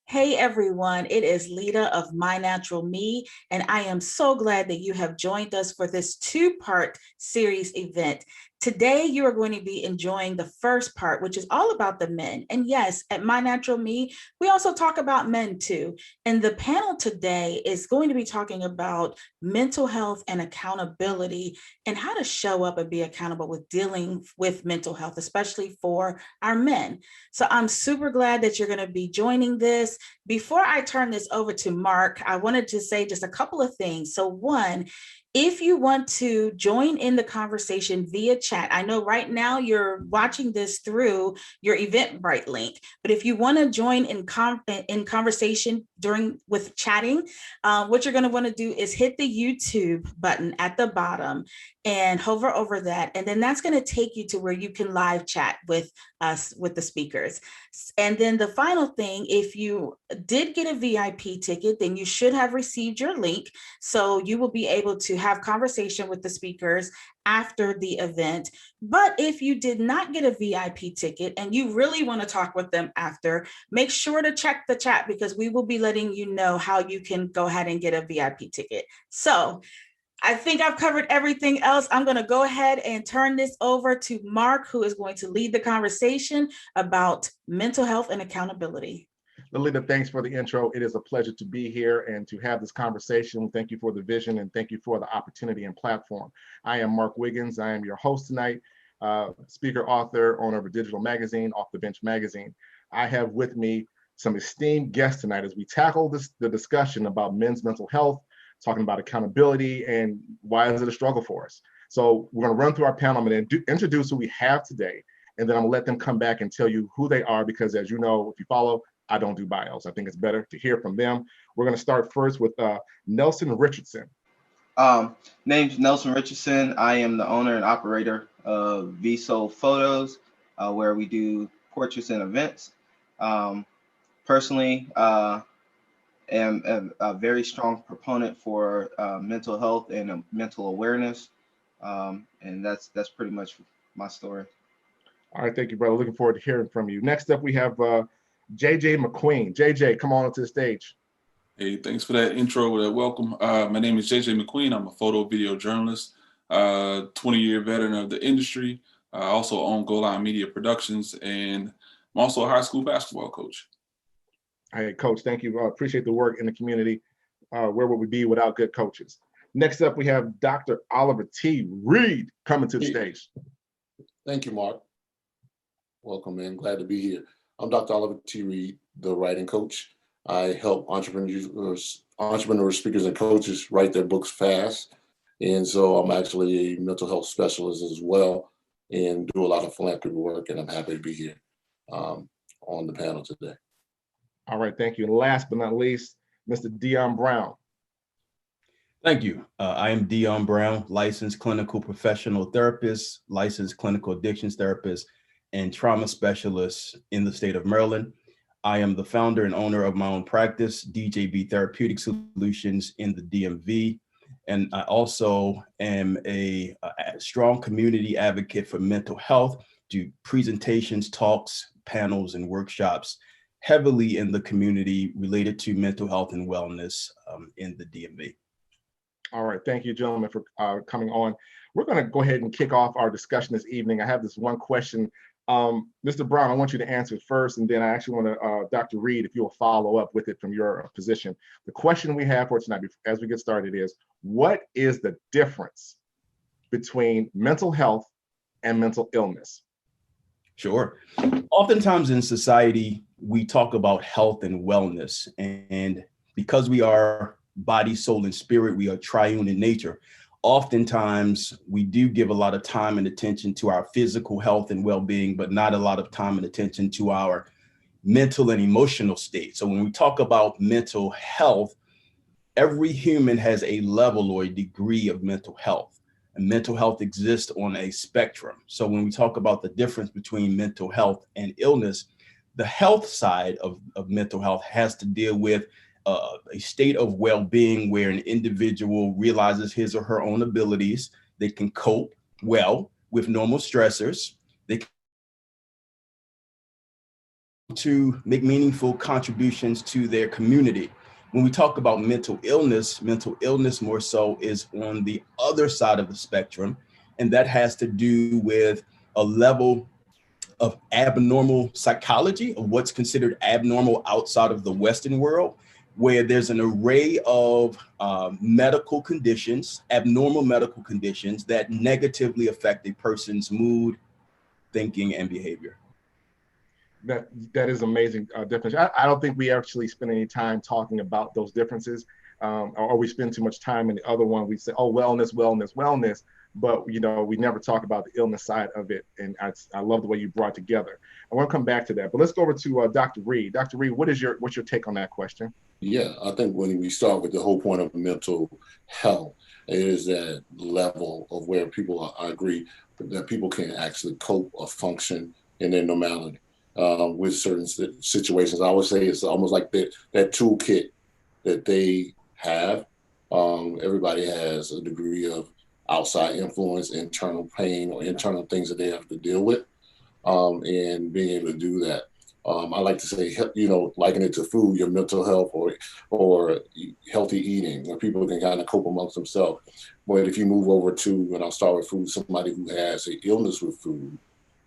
Hey everyone, it is Lita of My Natural Me, and I am so glad that you have joined us for this two-part series event. Today, you are going to be enjoying the first part, which is all about the men. And yes, at My Natural Me, we also talk about men too. And the panel today is going to be talking about mental health and accountability and how to show up and be accountable with dealing with mental health, especially for our men. So I'm super glad that you're going to be joining this. Before I turn this over to Mark, I wanted to say just a couple of things. So one, if you want to join in the conversation via chat, I know right now you're watching this through your Eventbrite link, but if you want to join in conversation with chatting, what you're going to want to do is hit the YouTube button at the bottom and hover over that, and then that's going to take you to where you can live chat with us, with the speakers. And then the final thing, if you did get a VIP ticket, then you should have received your link. So you will be able to have conversation with the speakers after the event. But if you did not get a VIP ticket and you really want to talk with them after, make sure to check the chat because we will be letting you know how you can go ahead and get a VIP ticket. So I think I've covered everything else. I'm going to go ahead and turn this over to Mark, who is going to lead the conversation about mental health and accountability. Lolita, thanks for the intro. It is a pleasure to be here and to have this conversation. Thank you for the vision and thank you for the opportunity and platform. I am Mark Wiggins. I am your host tonight, speaker, author, owner of a digital magazine, Off the Bench Magazine. I have with me some esteemed guests tonight as we tackle the discussion about men's mental health, talking about accountability and why is it a struggle for us. So we're going to run through our panel. I'm going to introduce who we have today, and then I'm going to let them come back and tell you who they are because, as you know, if you follow, I don't do bios. I think it's better to hear from them. We're going to start first with Nelson Richardson. Name's Nelson Richardson. I am the owner and operator of VSO Photos, where we do portraits and events. Personally, am a very strong proponent for mental health and mental awareness, and that's pretty much my story. All right, thank you, brother. Looking forward to hearing from you. Next up, we have JJ McQueen. JJ, come on to the stage. Hey, thanks for that intro, that welcome. My name is JJ McQueen. I'm a photo video journalist, 20-year veteran of the industry. I also own Goal Line Media Productions, and I'm also a high school basketball coach. Hey, Coach, thank you. Appreciate the work in the community. Where would we be without good coaches? Next up, we have Dr. Oliver T. Reed coming to the stage. Thank you, Mark. Welcome, man. Glad to be here. I'm Dr. Oliver T. Reed, the writing coach. I help entrepreneurs, speakers, and coaches write their books fast. And so I'm actually a mental health specialist as well and do a lot of philanthropy work, and I'm happy to be here on the panel today. All right, thank you. And last but not least, Mr. Dion Brown. Thank you. I am Dion Brown, licensed clinical professional therapist, licensed clinical addictions therapist, and trauma specialist in the state of Maryland. I am the founder and owner of my own practice, DJB Therapeutic Solutions in the DMV. And I also am a strong community advocate for mental health, do presentations, talks, panels, and workshops heavily in the community related to mental health and wellness in the DMV. All right, thank you, gentlemen, for coming on. We're going to go ahead and kick off our discussion this evening. I have this one question. Mr. Brown, I want you to answer it first, and then I actually want to, Dr. Reed, if you'll follow up with it from your position. The question we have for tonight, as we get started, is what is the difference between mental health and mental illness? Sure. Oftentimes in society, we talk about health and wellness, and because we are body, soul, and spirit, we are triune in nature. Oftentimes, we do give a lot of time and attention to our physical health and well-being, but not a lot of time and attention to our mental and emotional state. So when we talk about mental health, every human has a level or a degree of mental health. And mental health exists on a spectrum. So when we talk about the difference between mental health and illness, the health side of mental health has to deal with a state of well-being where an individual realizes his or her own abilities. They can cope well with normal stressors. They to make meaningful contributions to their community. When we talk about mental illness more so is on the other side of the spectrum, and that has to do with a level of abnormal psychology, of what's considered abnormal outside of the Western world, where there's an array of medical conditions, abnormal medical conditions that negatively affect a person's mood, thinking, and behavior. That is amazing definition. I don't think we actually spend any time talking about those differences, or we spend too much time in the other one. We say, oh, wellness, wellness, wellness, but we never talk about the illness side of it. And I love the way you brought it together. I want to come back to that, but let's go over to Dr. Reed. Dr. Reed, what's your take on that question? Yeah, I think when we start with the whole point of mental health, it is that level of where people, I agree, that people can actually cope or function in their normality with certain situations. I always say it's almost like that toolkit that they have. Everybody has a degree of outside influence, internal pain, or internal things that they have to deal with, and being able to do that. I like to say, liken it to food, your mental health or healthy eating, where people can kind of cope amongst themselves. But if you move over to, and I'll start with food, somebody who has an illness with food,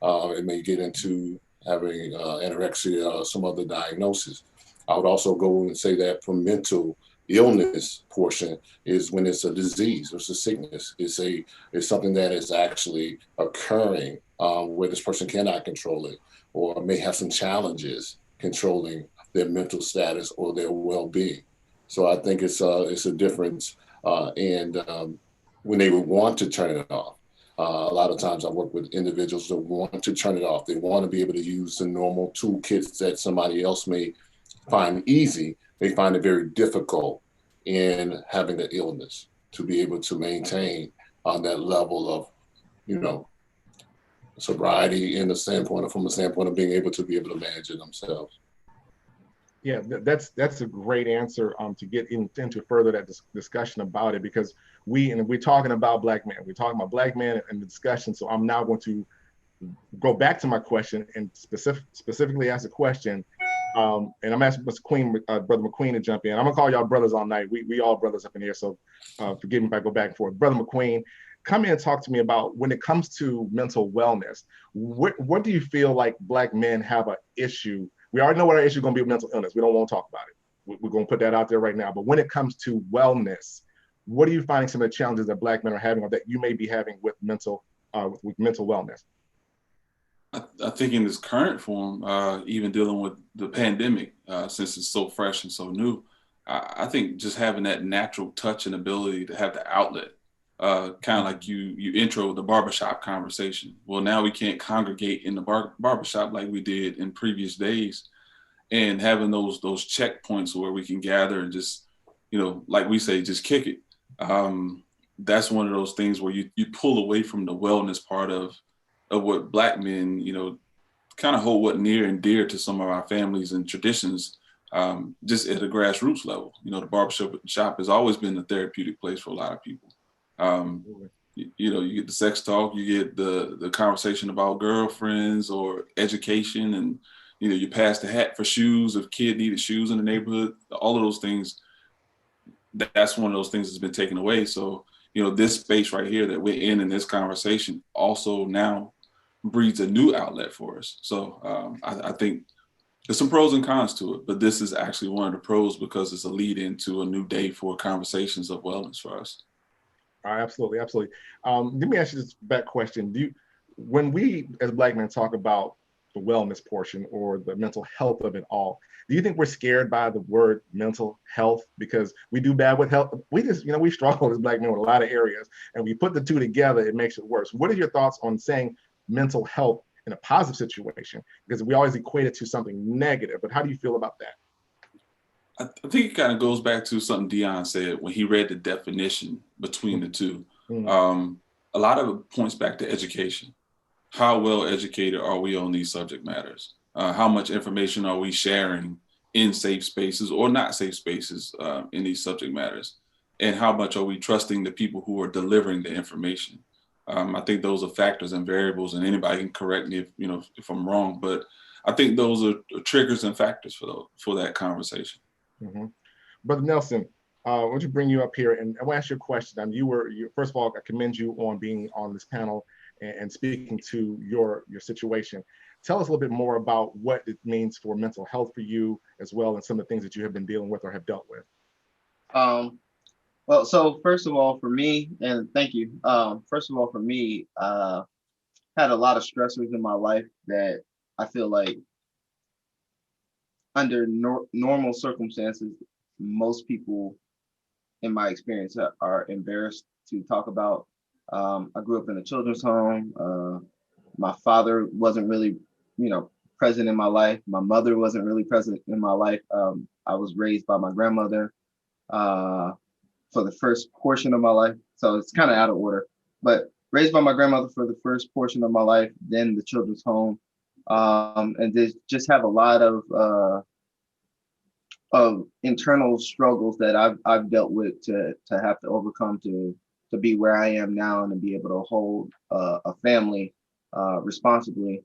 it may get into having anorexia or some other diagnosis. I would also go and say that for mental illness portion is when it's a disease, it's a sickness, it's something that is actually occurring where this person cannot control it, or may have some challenges controlling their mental status or their well-being. So I think it's a difference, and when they would want to turn it off. A lot of times I work with individuals that want to turn it off. They want to be able to use the normal toolkits that somebody else may find easy. They find it very difficult in having the illness to be able to maintain on that level of, sobriety from a standpoint of being able to manage it themselves. Yeah, that's a great answer to get into further that discussion about it, because we're talking about Black men. We're talking about Black men in the discussion. So I'm now going to go back to my question and specifically ask a question. And I'm asking Mr. Queen, Brother McQueen, to jump in. I'm gonna call y'all brothers all night. We all brothers up in here, so forgive me if I go back and forth. Brother McQueen, come in and talk to me about when it comes to mental wellness. What do you feel like Black men have an issue? We already know what our issue is going to be with mental illness. We don't want to talk about it. We're going to put that out there right now. But when it comes to wellness, what are you finding some of the challenges that Black men are having, or that you may be having with mental wellness? I think in this current form, even dealing with the pandemic, since it's so fresh and so new, I think just having that natural touch and ability to have the outlet, kind of like you intro the barbershop conversation. Well, now we can't congregate in the barbershop like we did in previous days, and having those checkpoints where we can gather and just, like we say, just kick it. That's one of those things where you pull away from the wellness part of what Black men, kind of hold what near and dear to some of our families and traditions, just at a grassroots level. The barbershop has always been a therapeutic place for a lot of people. You get the sex talk, you get the conversation about girlfriends or education, and you pass the hat for shoes if kid needed shoes in the neighborhood. All of those things, that's one of those things that's been taken away. So this space right here that we're in this conversation also now breeds a new outlet for us. So I think there's some pros and cons to it, but this is actually one of the pros because it's a lead into a new day for conversations of wellness for us. Absolutely. Let me ask you this back question. When we as Black men talk about the wellness portion or the mental health of it all, do you think we're scared by the word mental health because we do bad with health? We just, we struggle as Black men with a lot of areas, and we put the two together, it makes it worse. What are your thoughts on saying mental health in a positive situation? Because we always equate it to something negative, but how do you feel about that? I think it kind of goes back to something Dion said when he read the definition between the two. Mm-hmm. A lot of it points back to education. How well educated are we on these subject matters? How much information are we sharing in safe spaces or not safe spaces in these subject matters? And how much are we trusting the people who are delivering the information? I think those are factors and variables, and anybody can correct me if I'm wrong, but I think those are triggers and factors for that conversation. Mm-hmm. Brother Nelson, I want to bring you up here, and I want to ask you a question. First of all, I commend you on being on this panel and speaking to your situation. Tell us a little bit more about what it means for mental health for you as well, and some of the things that you have been dealing with or have dealt with. Well, so first of all, for me, and thank you. First of all, for me, had a lot of stressors in my life that I feel like under normal circumstances, most people in my experience are embarrassed to talk about. I grew up in a children's home. My father wasn't really, present in my life. My mother wasn't really present in my life. I was raised by my grandmother for the first portion of my life. So it's kind of out of order, but raised by my grandmother for the first portion of my life, then the children's home. And they just have a lot of internal struggles that I've dealt with to have to overcome to be where I am now and to be able to hold a family responsibly.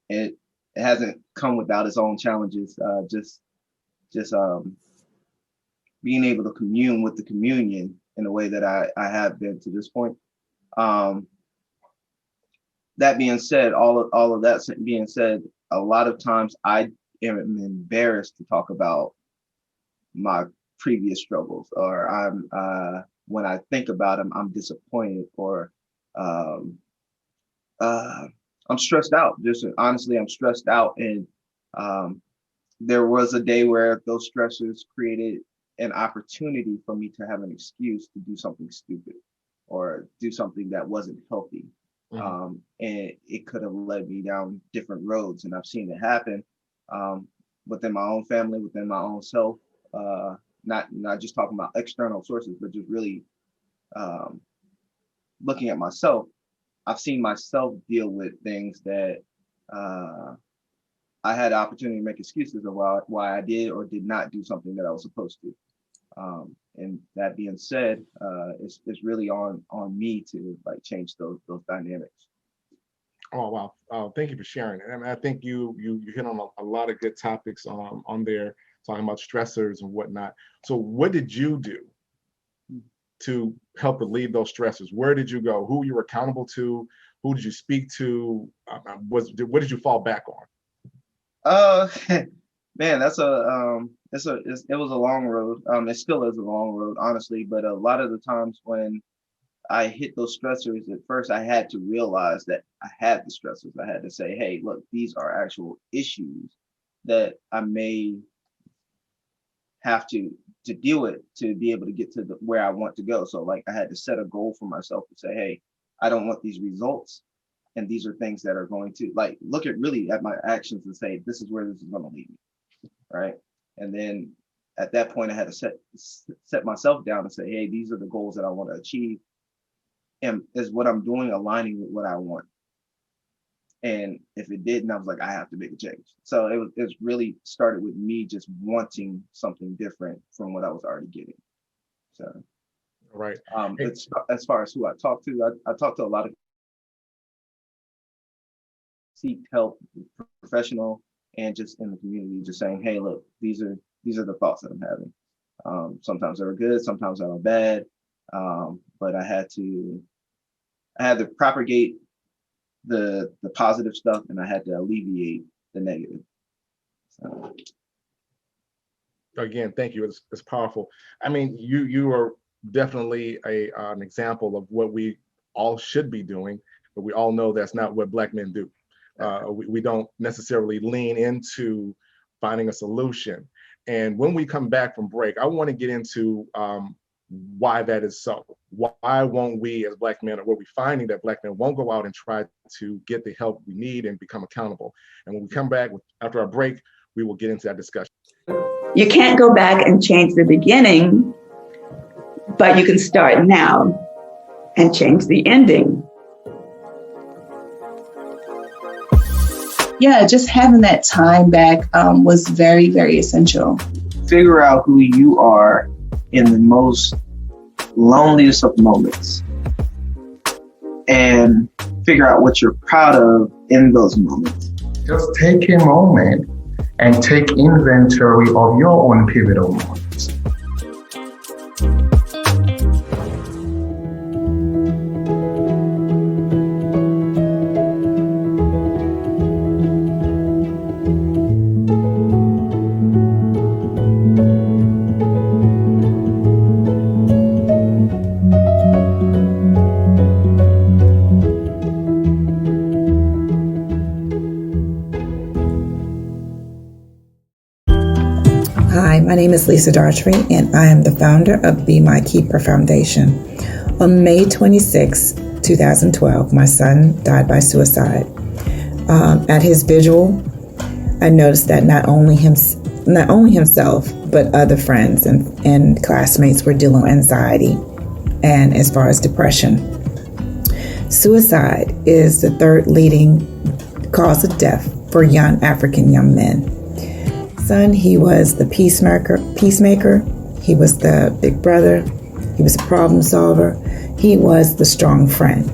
It hasn't come without its own challenges. Just being able to commune with the communion in a way that I have been to this point. That being said, all of that being said, a lot of times I am embarrassed to talk about my previous struggles, or when I think about them, I'm disappointed, or I'm stressed out. Just honestly, I'm stressed out, and there was a day where those stressors created an opportunity for me to have an excuse to do something stupid or do something that wasn't healthy. And it could have led me down different roads, and I've seen it happen within my own family, within my own self. Not just talking about external sources, but just really looking at myself. I've seen myself deal with things that I had the opportunity to make excuses of why I did or did not do something that I was supposed to. And that being said, it's really on me to change those dynamics. Oh, wow. Thank you for sharing. And I think you hit on a lot of good topics on there, talking about stressors and whatnot. So what did you do to help relieve those stressors? Where did you go? Who you were accountable to? Who did you speak to? What did you fall back on? Man, it was a long road. It still is a long road, honestly. But a lot of the times when I hit those stressors, at first I had to realize that I had the stressors. I had to say, hey, look, these are actual issues that I may have to deal with to be able to get to where I want to go. So I had to set a goal for myself to say, hey, I don't want these results. And these are things that are going to look at my actions and say, this is where this is going to lead me. Right. And then at that point, I had to set myself down and say, hey, these are the goals that I want to achieve. And is what I'm doing aligning with what I want? And if it didn't, I was like, I have to make a change. So it really started with me just wanting something different from what I was already getting. So, right. It's as far as who I talked to, I talked to a lot of seek help, professional, and just in the community, just saying, hey, look, these are the thoughts that I'm having. Sometimes they were good, sometimes they were bad, but I had to propagate the positive stuff, and I had to alleviate the negative. So. Again, thank you. It's powerful. I mean, you are definitely an example of what we all should be doing, but we all know that's not what Black men do. We don't necessarily lean into finding a solution. And when we come back from break, I want to get into why that is so. Why won't we as Black men, or what we're finding that Black men won't go out and try to get the help we need and become accountable. And when we come back after our break, we will get into that discussion. You can't go back and change the beginning, but you can start now and change the ending. Yeah, just having that time back was very, very essential. Figure out who you are in the most loneliest of moments and figure out what you're proud of in those moments. just take a moment and take inventory of your own pivotal moments. Hi, my name is Lisa Dartry, and I am the founder of BMK Foundation. On May 26, 2012, my son died by suicide. At his vigil, I noticed that not only himself, but other friends and classmates were dealing with anxiety and as far as depression. Suicide is the third leading cause of death for African young men. Son, he was the peacemaker. He was the big brother. He was a problem solver. He was the strong friend.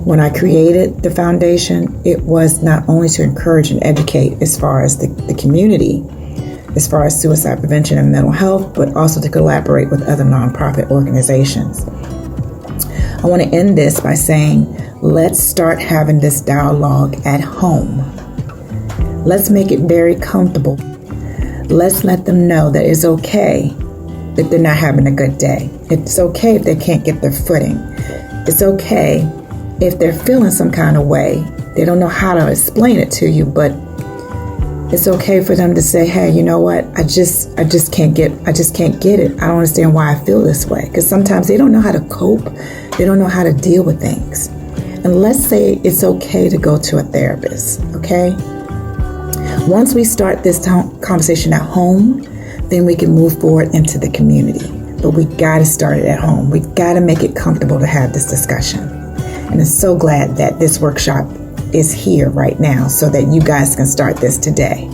When I created the foundation, it was not only to encourage and educate as far as the community, as far as suicide prevention and mental health, but also to collaborate with other nonprofit organizations. I want to end this by saying, let's start having this dialogue at home. Let's make it very comfortable. Let's let them know that it's okay if they're not having a good day. It's okay if they can't get their footing. It's okay if they're feeling some kind of way. They don't know how to explain it to you, but it's okay for them to say, hey, you know what? I just can't get it. I don't understand why I feel this way. Because sometimes they don't know how to cope. They don't know how to deal with things. And let's say it's okay to go to a therapist, okay? Once we start this conversation at home, then we can move forward into the community. But we got to start it at home. We got to make it comfortable to have this discussion. And I'm so glad that this workshop is here right now so that you guys can start this today.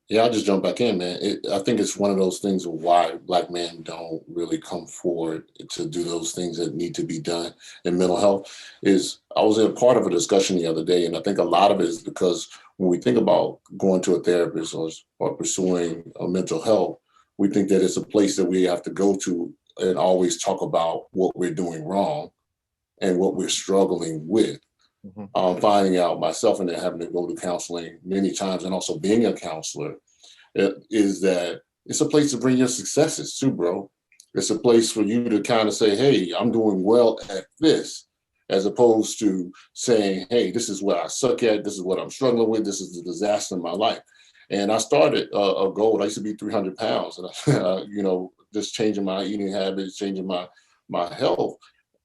Yeah, I'll just jump back in, man. I think it's one of those things of why Black men don't really come forward to do those things that need to be done in mental health. I was in a part of a discussion the other day, and I think a lot of it is because when we think about going to a therapist or pursuing a mental health, we think that it's a place that we have to go to and always talk about what we're doing wrong and what we're struggling with. Finding out myself and then having to go to counseling many times and also being a counselor is that it's a place to bring your successes too, bro. It's a place for you to kind of say, hey, I'm doing well at this, as opposed to saying, hey, this is what I suck at. This is what I'm struggling with. This is the disaster in my life. And I started a goal. I used to be 300 pounds and, just changing my eating habits, changing my health.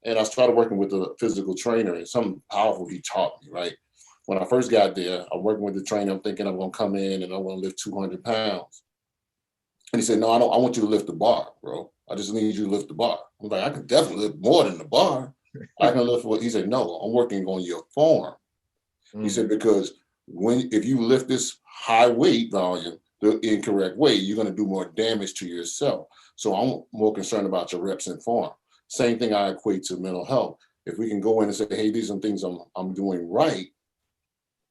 And I started working with a physical trainer, and something powerful he taught me, right? When I first got there, I'm working with the trainer. I'm thinking I'm going to come in and I'm going to lift 200 pounds. And he said, no, I want you to lift the bar, bro. I just need you to lift the bar. I'm like, I can definitely lift more than the bar. I can lift what he said, no, I'm working on your form. He said, because if you lift this high weight volume the incorrect way, you're going to do more damage to yourself. So I'm more concerned about your reps and form. Same thing I equate to mental health. If we can go in and say, hey, these are things I'm doing right,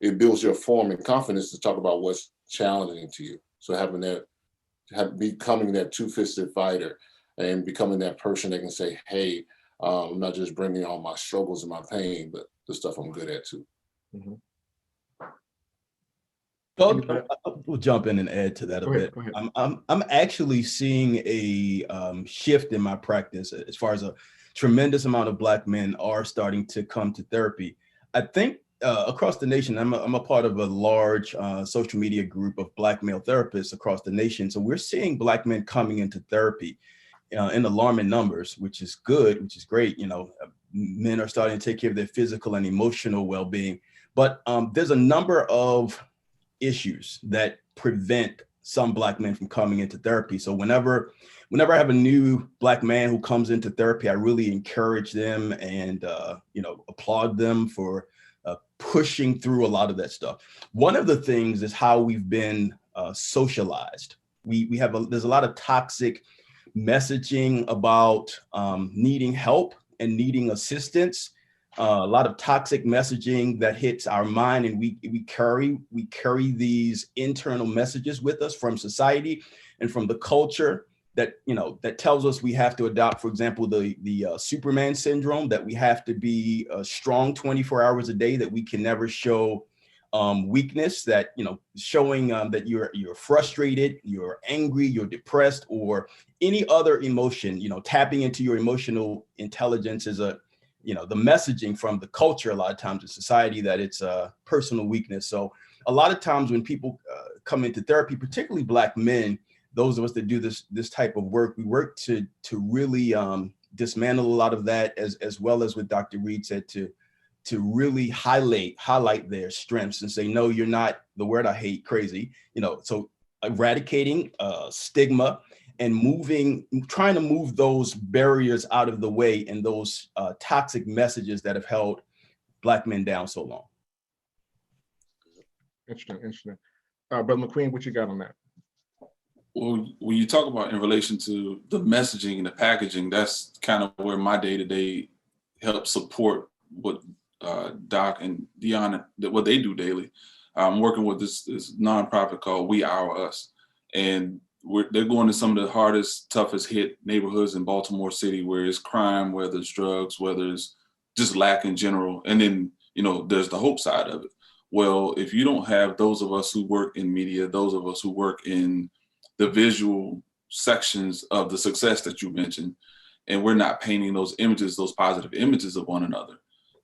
it builds your form and confidence to talk about what's challenging to you. So becoming that two-fisted fighter and becoming that person that can say, hey, I'm not just bringing all my struggles and my pain, but the stuff I'm good at too. We'll jump in and add to that a bit. I'm actually seeing a shift in my practice as far as a tremendous amount of Black men are starting to come to therapy. I think across the nation, I'm a part of a large social media group of Black male therapists across the nation. So we're seeing Black men coming into therapy in alarming numbers, which is good, which is great. Men are starting to take care of their physical and emotional well-being. But there's a number of issues that prevent some Black men from coming into therapy. So whenever I have a new Black man who comes into therapy, I really encourage them and applaud them for pushing through a lot of that stuff. One of the things is how we've been socialized. There's a lot of toxic messaging about needing help and needing assistance. a lot of toxic messaging that hits our mind, and we carry these internal messages with us from society and from the culture that, you know, that tells us we have to adopt, for example, the Superman syndrome, that we have to be strong 24 hours a day, that we can never show weakness, that, you know, showing that you're frustrated, you're angry, you're depressed, or any other emotion, you know, tapping into your emotional intelligence is a, you know, the messaging from the culture a lot of times in society that it's a personal weakness. So a lot of times when people come into therapy, particularly Black men, those of us that do this type of work, we work to really dismantle a lot of that, as well as what Dr. Reed said, to really highlight their strengths and say, no, you're not, the word I hate, crazy, you know. So eradicating stigma and trying to move those barriers out of the way and those toxic messages that have held Black men down so long. Interesting. Brother McQueen, what you got on that? Well, when you talk about in relation to the messaging and the packaging, that's kind of where my day-to-day helps support what Doc and Deanna, what they do daily. I'm working with this nonprofit called We Our Us, and they're going to some of the hardest, toughest hit neighborhoods in Baltimore City, where it's crime, whether it's drugs, whether it's just lack in general. And then, you know, there's the hope side of it. Well, if you don't have those of us who work in media, those of us who work in the visual sections of the success that you mentioned, and we're not painting those images, those positive images of one another,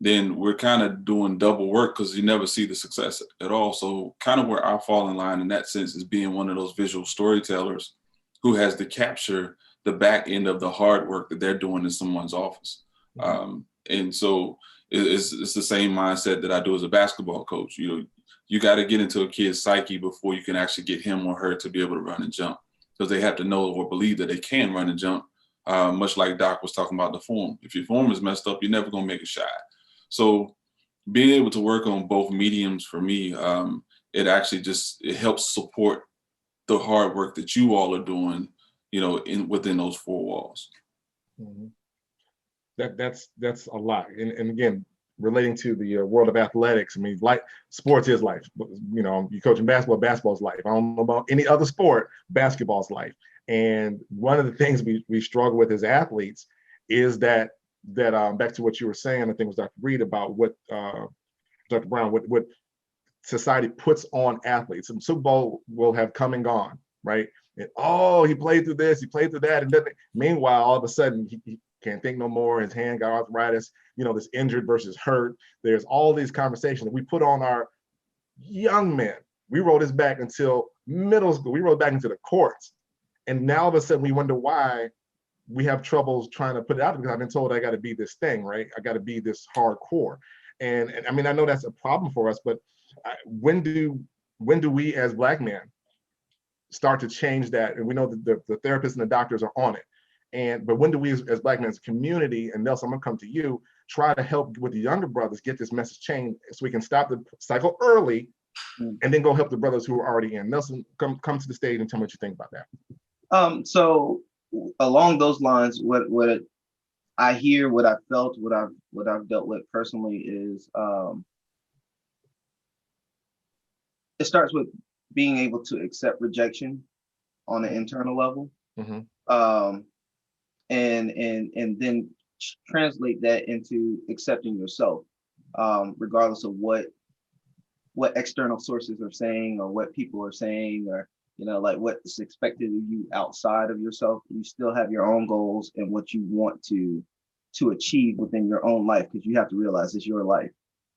then we're kind of doing double work, because you never see the success at all. So kind of where I fall in line in that sense is being one of those visual storytellers who has to capture the back end of the hard work that they're doing in someone's office. And so it's the same mindset that I do as a basketball coach. You know, you got to get into a kid's psyche before you can actually get him or her to be able to run and jump, because they have to know or believe that they can run and jump, much like Doc was talking about the form. If your form is messed up, you're never going to make a shot. So being able to work on both mediums for me, it actually it helps support the hard work that you all are doing, you know, within those four walls. Mm-hmm. That's a lot. And again, relating to the world of athletics, I mean, like, sports is life. You know, you coaching basketball's life. I don't know about any other sport, basketball's life. And one of the things we struggle with as athletes is that back to what you were saying, I think it was Dr. Reed, about what Dr. Brown, what society puts on athletes. And Super Bowl will have come and gone, right? And, oh, he played through this, he played through that. And then, meanwhile, all of a sudden, he can't think no more. His hand got arthritis, you know, this injured versus hurt. There's all these conversations that we put on our young men. We rolled this back until middle school. We rolled back into the courts. And now all of a sudden we wonder why we have troubles trying to put it out, because I've been told I got to be this thing, right? I got to be this hardcore. And I mean, I know that's a problem for us, but when do we as Black men start to change that? And we know that the therapists and the doctors are on it. But when do we as Black men as a community, and Nelson, I'm gonna come to you, try to help with the younger brothers get this message changed so we can stop the cycle early and then go help the brothers who are already in? Nelson, come to the stage and tell me what you think about that. So along those lines, what I hear, what I felt, what I've dealt with personally is it starts with being able to accept rejection on an internal level. Mm-hmm. And then translate that into accepting yourself, regardless of what external sources are saying or what people are saying, or, you know, like what's expected of you outside of yourself. You still have your own goals and what you want to achieve within your own life, because you have to realize it's your life,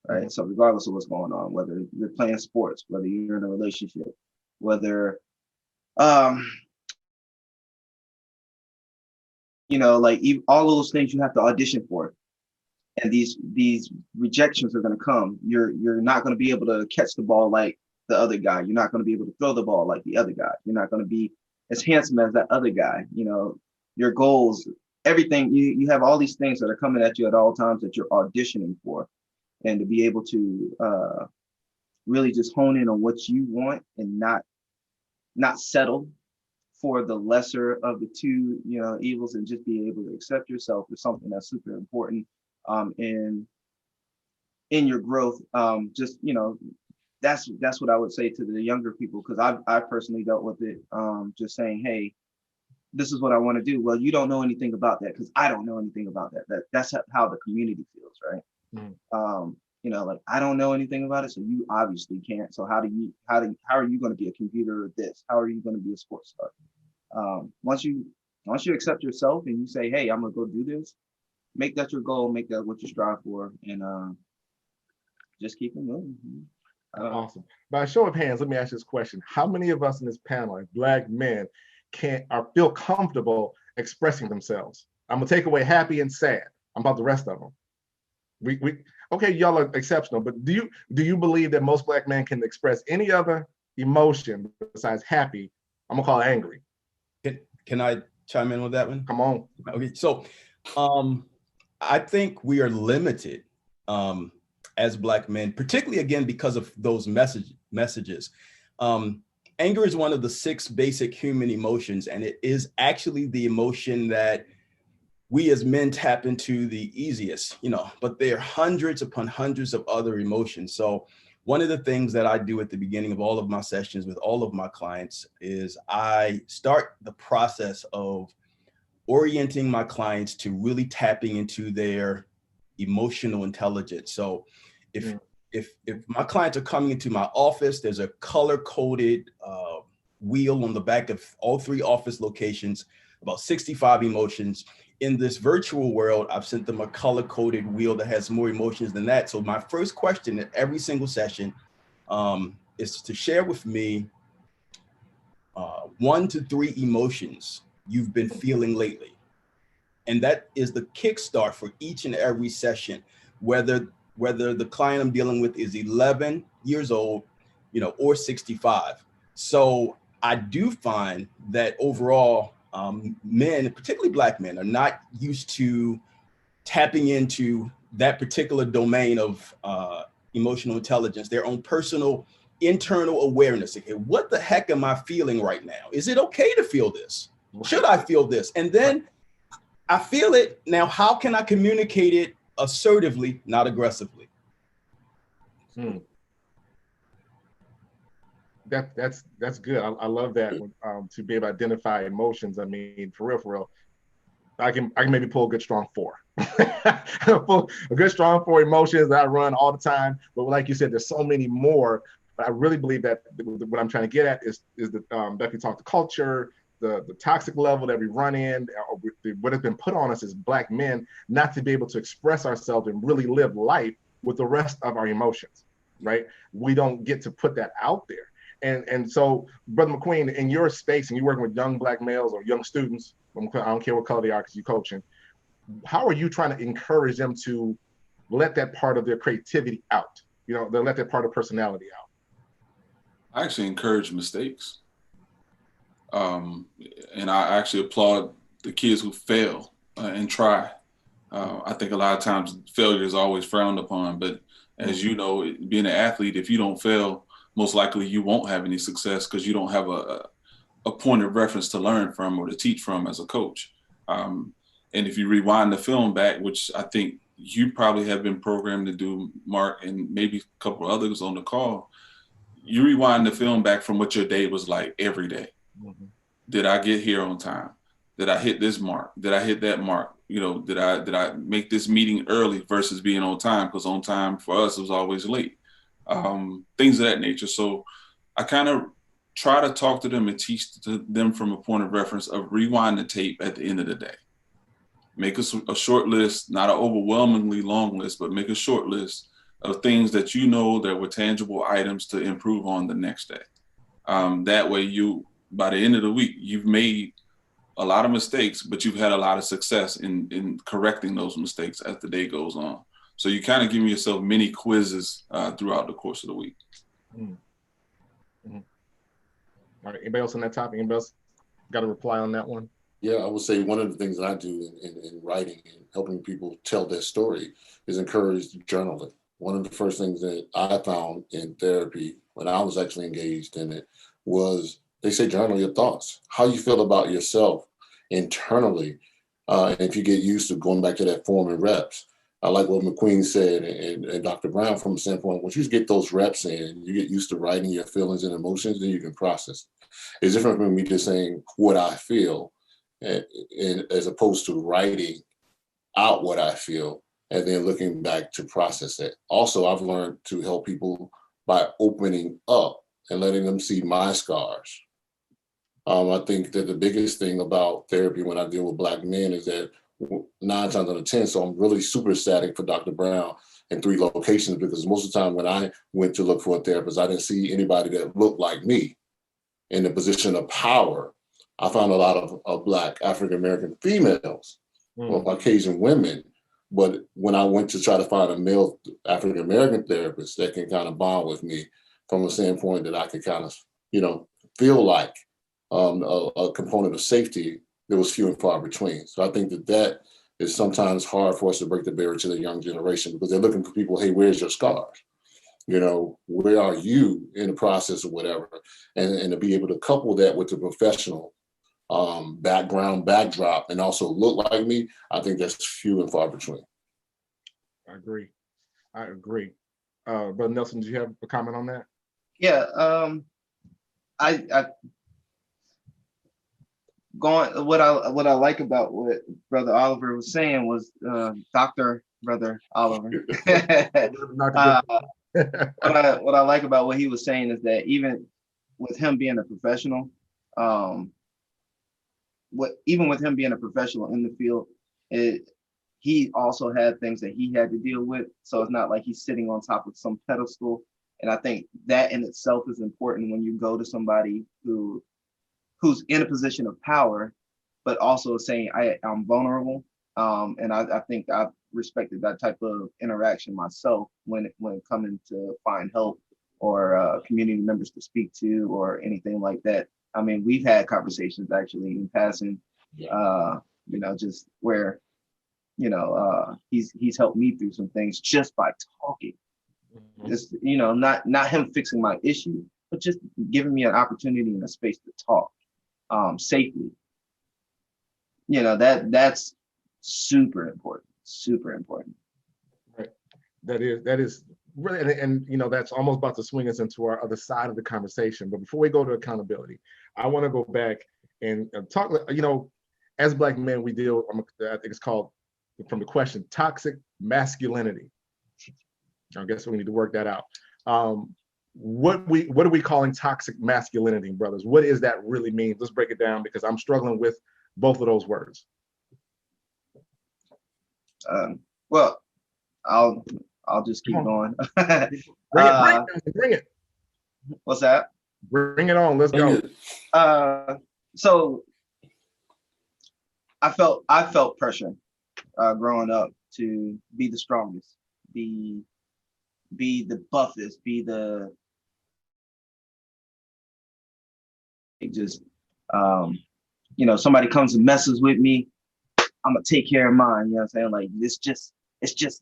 right? Mm-hmm. So regardless of what's going on, whether you're playing sports, whether you're in a relationship, whether you know, like all of those things you have to audition for, and these rejections are going to come. You're not going to be able to catch the ball like the other guy. You're not going to be able to throw the ball like the other guy. You're not going to be as handsome as that other guy. You know, your goals, everything. You have all these things that are coming at you at all times that you're auditioning for, and to be able to really just hone in on what you want and not settle for the lesser of the two, you know, evils, and just be able to accept yourself is something that's super important. And in your growth. Just, that's what I would say to the younger people, because I personally dealt with it. Just saying, hey, this is what I want to do. Well, you don't know anything about that because I don't know anything about that. That's how the community feels, right? Like, I don't know anything about it, so you obviously can't. So how are you going to be a computer at this? How are you going to be a sports star? Once you accept yourself and you say, hey, I'm gonna go do this, make that your goal, make that what you strive for, and just keep it moving. Awesome. By a show of hands, let me ask this question: how many of us in this panel, like Black men, feel comfortable expressing themselves? I'm gonna take away happy and sad. I'm about the rest of them. Okay, y'all are exceptional, but do you believe that most Black men can express any other emotion besides happy? I'm gonna call it angry. Can I chime in with that one? Come on. Okay, so I think we are limited as Black men, particularly again because of those messages. Anger is one of the 6 basic human emotions, and it is actually the emotion that we as men tap into the easiest, but there are hundreds upon hundreds of other emotions. So one of the things that I do at the beginning of all of my sessions with all of my clients is I start the process of orienting my clients to really tapping into their emotional intelligence. So if my clients are coming into my office, there's a color-coded wheel on the back of all 3 office locations, about 65 emotions. In this virtual world, I've sent them a color-coded wheel that has more emotions than that. So my first question at every single session is to share with me 1 to 3 emotions you've been feeling lately. And that is the kickstart for each and every session, whether the client I'm dealing with is 11 years old, or 65. So I do find that overall, men, particularly Black men, are not used to tapping into that particular domain of emotional intelligence, their own personal internal awareness. Okay, what the heck am I feeling right now? Is it okay to feel this? Should I feel this? And then I feel it. Now, how can I communicate it assertively, not aggressively? That's good. I love that to be able to identify emotions. I mean, for real, I can maybe pull a good strong 4. Pull a good strong 4 emotions that I run all the time. But like you said, there's so many more. But I really believe that what I'm trying to get at is the Becky talked the culture, the toxic level that we run in, what has been put on us as Black men, not to be able to express ourselves and really live life with the rest of our emotions, right? We don't get to put that out there. And so, Brother McQueen, in your space, and you're working with young Black males or young students, I don't care what color they are because you're coaching, how are you trying to encourage them to let that part of their creativity out? They let that part of personality out? I actually encourage mistakes. And I actually applaud the kids who fail and try. I think a lot of times failure is always frowned upon, but as you know, being an athlete, if you don't fail, most likely you won't have any success because you don't have a point of reference to learn from or to teach from as a coach. And if you rewind the film back, which I think you probably have been programmed to do, Mark, and maybe a couple of others on the call, you rewind the film back from what your day was like every day. Did I get here on time? Did I hit this mark? Did I hit that mark? Did I make this meeting early versus being on time? Because on time for us, it was always late. Things of that nature. So I kind of try to talk to them and teach to them from a point of reference of rewind the tape at the end of the day. Make a short list, not an overwhelmingly long list, but make a short list of things that that were tangible items to improve on the next day. That way by the end of the week, you've made a lot of mistakes, but you've had a lot of success in correcting those mistakes as the day goes on. So you kind of give yourself mini quizzes throughout the course of the week. All right, anybody else on that topic? Anybody else got a reply on that one? Yeah, I would say one of the things that I do in writing and helping people tell their story is encourage journaling. One of the first things that I found in therapy when I was actually engaged in it was they say journal your thoughts, how you feel about yourself internally. And if you get used to going back to that form and reps, I like what McQueen said and Dr. Brown from the standpoint, once you get those reps in, you get used to writing your feelings and emotions, then you can process. It's different from me just saying what I feel, and as opposed to writing out what I feel and then looking back to process it. Also, I've learned to help people by opening up and letting them see my scars. I think that the biggest thing about therapy when I deal with Black men is that 9 times out of 10, so I'm really super ecstatic for Dr. Brown in 3 locations, because most of the time when I went to look for a therapist, I didn't see anybody that looked like me in a position of power. I found a lot of Black African-American females or Caucasian women. But when I went to try to find a male African-American therapist that can kind of bond with me from a standpoint that I could kind of, feel like a component of safety, there was few and far between. So I think that is sometimes hard for us to break the barrier to the young generation, because they're looking for people, hey, where's your scars? Where are you in the process or whatever? And to be able to couple that with the professional backdrop and also look like me, I think that's few and far between. I agree. Brother Nelson, do you have a comment on that? Yeah, I what I like about what Brother Oliver was saying was Dr. Brother Oliver. What I like about what he was saying is that even with him being a professional, even with him being a professional in the field, he also had things that he had to deal with. So it's not like he's sitting on top of some pedestal. And I think that in itself is important when you go to somebody who's in a position of power, but also saying I'm vulnerable. And I think I've respected that type of interaction myself when coming to find help or community members to speak to or anything like that. I mean, we've had conversations actually in passing, just where, he's helped me through some things just by talking. Just, not him fixing my issue, but just giving me an opportunity and a space to talk safely. That's super important. Right. That is really, and that's almost about to swing us into our other side of the conversation. But before we go to accountability, I want to go back and talk. As Black men, we deal. I think it's called, from the question, toxic masculinity. I guess we need to work that out. What are we calling toxic masculinity, brothers? What does that really mean? Let's break it down, because I'm struggling with both of those words. Well, I'll just keep going. Bring it. What's that? Bring it on. Let's go. So I felt pressure growing up to be the strongest, be the buffest, somebody comes and messes with me, I'm gonna take care of mine. You know what I'm saying? Like, it's just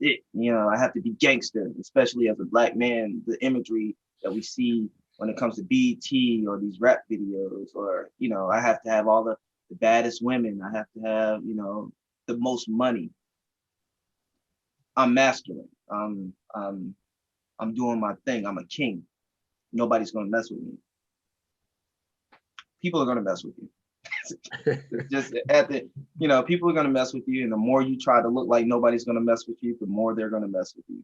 it. I have to be gangster, especially as a Black man. The imagery that we see when it comes to BET or these rap videos, or I have to have all the baddest women. I have to have the most money. I'm masculine. I'm doing my thing. I'm a king. Nobody's gonna mess with me. People are gonna mess with you. Just people are gonna mess with you, and the more you try to look like nobody's gonna mess with you, the more they're gonna mess with you.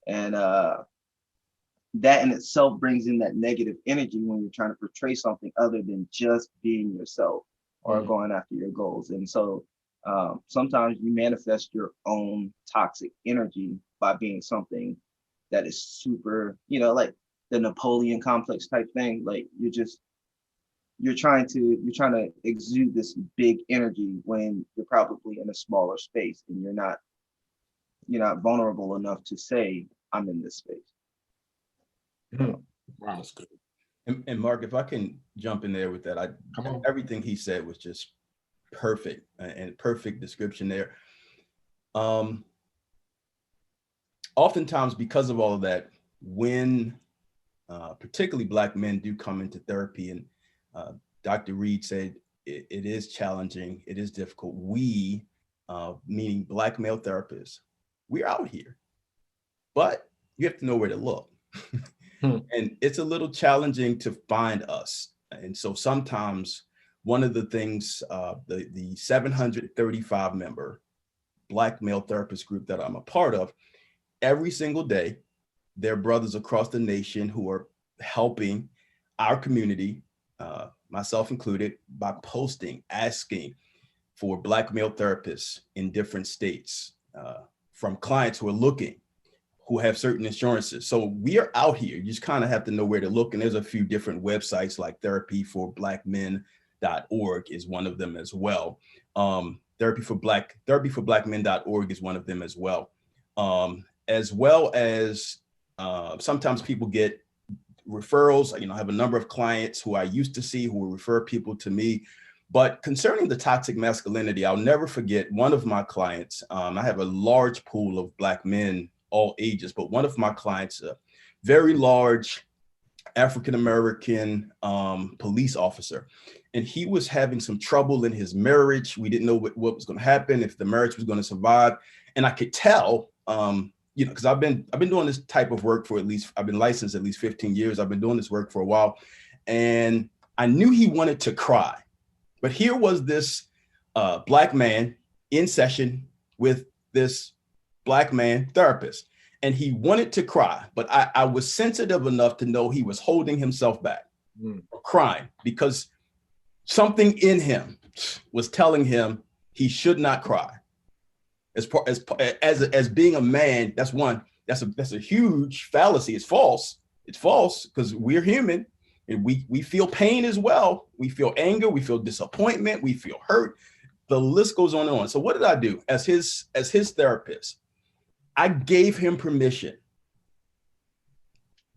And that in itself brings in that negative energy when you're trying to portray something other than just being yourself or going after your goals. And so sometimes you manifest your own toxic energy by being something that is super, like the Napoleon complex type thing. Like you're trying to exude this big energy when you're probably in a smaller space and you're not vulnerable enough to say, I'm in this space. Wow, that's good. And Mark, if I can jump in there with that, everything he said was just perfect, and perfect description there. Oftentimes, because of all of that, when particularly Black men do come into therapy, and Dr. Reed said it is challenging, it is difficult. We, meaning Black male therapists, we're out here, but you have to know where to look. And it's a little challenging to find us. And so sometimes one of the things, the 735 member Black male therapist group that I'm a part of, every single day, there are brothers across the nation who are helping our community, myself included, by posting, asking for Black male therapists in different states, from clients who are looking, who have certain insurances. So we are out here. You just kind of have to know where to look. And there's a few different websites, like therapyforblackmen.org is one of them as well. Therapyforblackmen.org is one of them as well. Sometimes people get referrals. You know, I have a number of clients who I used to see who will refer people to me. But concerning the toxic masculinity, I'll never forget one of my clients. I have a large pool of Black men, all ages, but one of my clients, a very large African-American police officer, and he was having some trouble in his marriage. We didn't know what was going to happen, if the marriage was going to survive. And I could tell, because I've been doing this type of work for I've been licensed at least 15 years. I've been doing this work for a while, and I knew he wanted to cry. But here was this Black man in session with this Black man therapist, and he wanted to cry, but I was sensitive enough to know he was holding himself back, or crying, because something in him was telling him he should not cry. As being a man, that's a huge fallacy. It's false. It's false, because we're human, and we feel pain as well. We feel anger, we feel disappointment, we feel hurt. The list goes on and on. So what did I do as his therapist? I gave him permission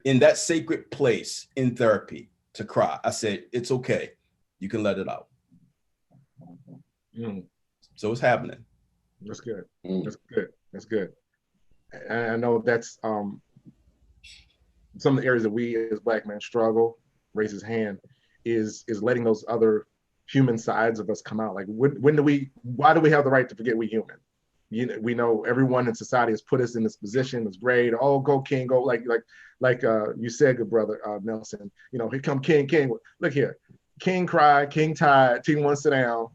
in that sacred place in therapy to cry. I said, it's okay. You can let it out. So it's happening. That's good. That's good. That's good. And I know that's some of the areas that we as Black men struggle, raise his hand, is letting those other human sides of us come out. Like why do we have the right to forget we human? We know everyone in society has put us in this position, this grade. Oh, go King, go, like you said, good brother Nelson. Here come King. Look here, King cry, King tired, King wants to sit down.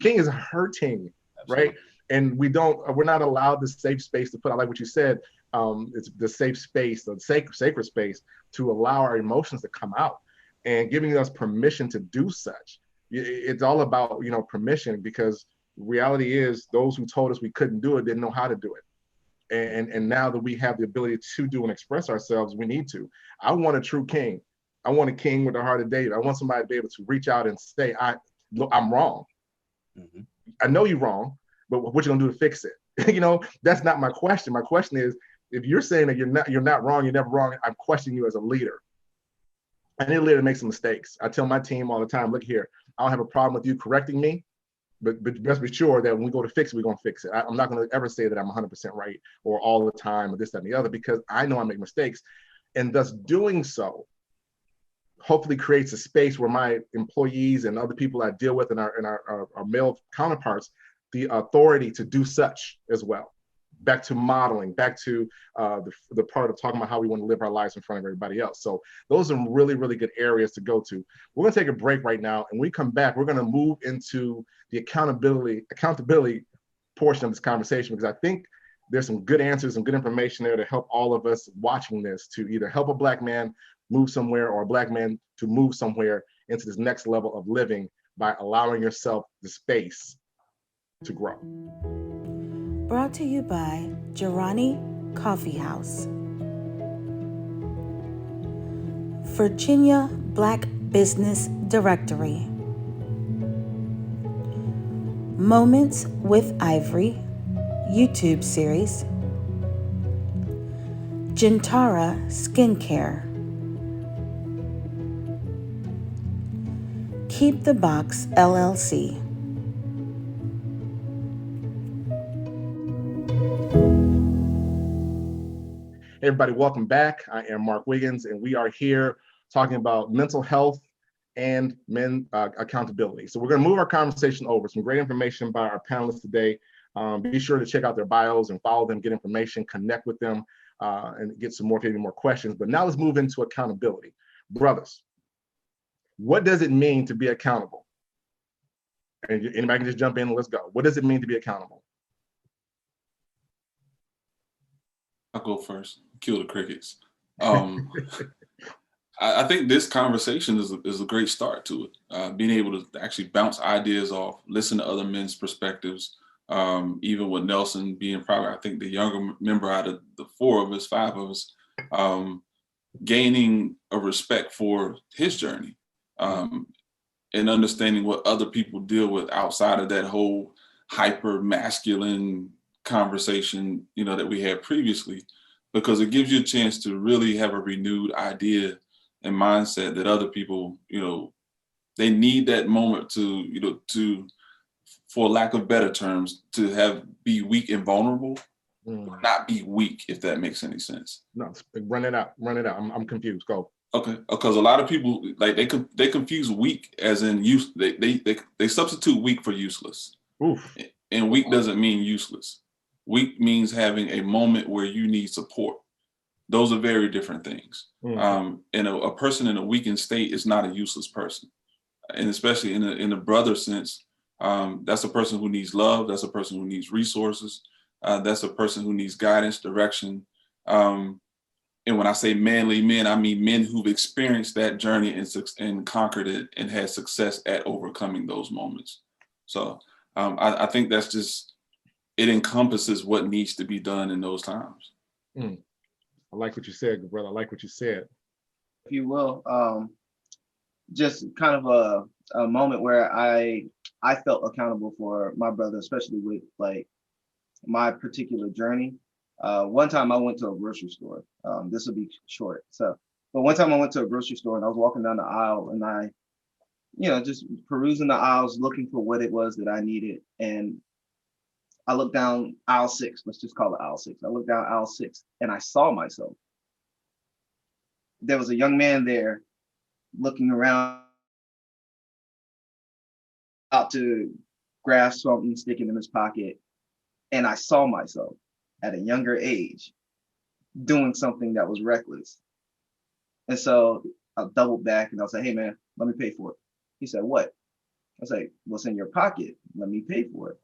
King is hurting, right? And we're not allowed the safe space to put out, like what you said. It's the safe space, the sacred space, to allow our emotions to come out, and giving us permission to do such. It's all about permission, because reality is those who told us we couldn't do it didn't know how to do it. And now that we have the ability to do and express ourselves, we need to. I want a true king. I want a king with the heart of David. I want somebody to be able to reach out and say, I'm wrong. I know you're wrong, but what you gonna do to fix it? That's not my question. My question is, if you're saying that you're not wrong, you're never wrong, I'm questioning you as a leader. I need a leader to make some mistakes. I tell my team all the time, look here, I don't have a problem with you correcting me, but best be sure that when we go to fix it, we're going to fix it. I'm not going to ever say that I'm 100% right or all the time or this, that, and the other, because I know I make mistakes. And thus doing so hopefully creates a space where my employees and other people I deal with and our male counterparts, the authority to do such as well. Back to modeling, back to the part of talking about how we want to live our lives in front of everybody else. So those are really, really good areas to go to. We're going to take a break right now, and when we come back, we're going to move into the accountability portion of this conversation, because I think there's some good answers and good information there to help all of us watching this to either help a Black man move somewhere, or a Black man to move somewhere into this next level of living by allowing yourself the space to grow. Brought to you by Girani Coffee House, Virginia Black Business Directory, Moments with Ivory YouTube series, Gentara Skincare, Keep the Box LLC. Hey everybody, welcome back. I am Mark Wiggins, and we are here talking about mental health and men accountability. So we're going to move our conversation over. Some great information by our panelists today. Be sure to check out their bios and follow them, get information, connect with them, and get some more, maybe more questions. But now let's move into accountability. Brothers, what does it mean to be accountable? And anybody can just jump in and let's go. What does it mean to be accountable? I'll go first. Kill the crickets. I think this conversation is a great start to it. Being able to actually bounce ideas off, listen to other men's perspectives. Even with Nelson being probably, I think, the younger member out of the 5 of us, gaining a respect for his journey, and understanding what other people deal with outside of that whole hyper masculine conversation, that we had previously, because it gives you a chance to really have a renewed idea and mindset that other people, they need that moment to, for lack of better terms, to be weak and vulnerable, not be weak, if that makes any sense. No, run it out. I'm confused. Go. Okay, because a lot of people, like, they confuse weak as in use. They substitute weak for useless. Oof. And weak doesn't mean useless. Weak means having a moment where you need support. Those are very different things. And a person in a weakened state is not a useless person. And especially in a brother sense, that's a person who needs love. That's a person who needs resources. That's a person who needs guidance, direction. And when I say manly men, I mean men who've experienced that journey and conquered it and had success at overcoming those moments. So I think that's just, it encompasses what needs to be done in those times. I like what you said, good brother. I like what you said. If you will, just kind of a moment where I felt accountable for my brother, especially with like my particular journey. One time I went to a grocery store. This will be short. But one time I went to a grocery store and I was walking down the aisle and I, just perusing the aisles, looking for what it was that I needed. And I looked down aisle 6, let's just call it aisle 6. I looked down aisle 6 and I saw myself. There was a young man there looking around out to grasp something, sticking in his pocket. And I saw myself at a younger age doing something that was reckless. And so I doubled back and I was like, hey man, let me pay for it. He said, what? I was like, what's in your pocket? Let me pay for it.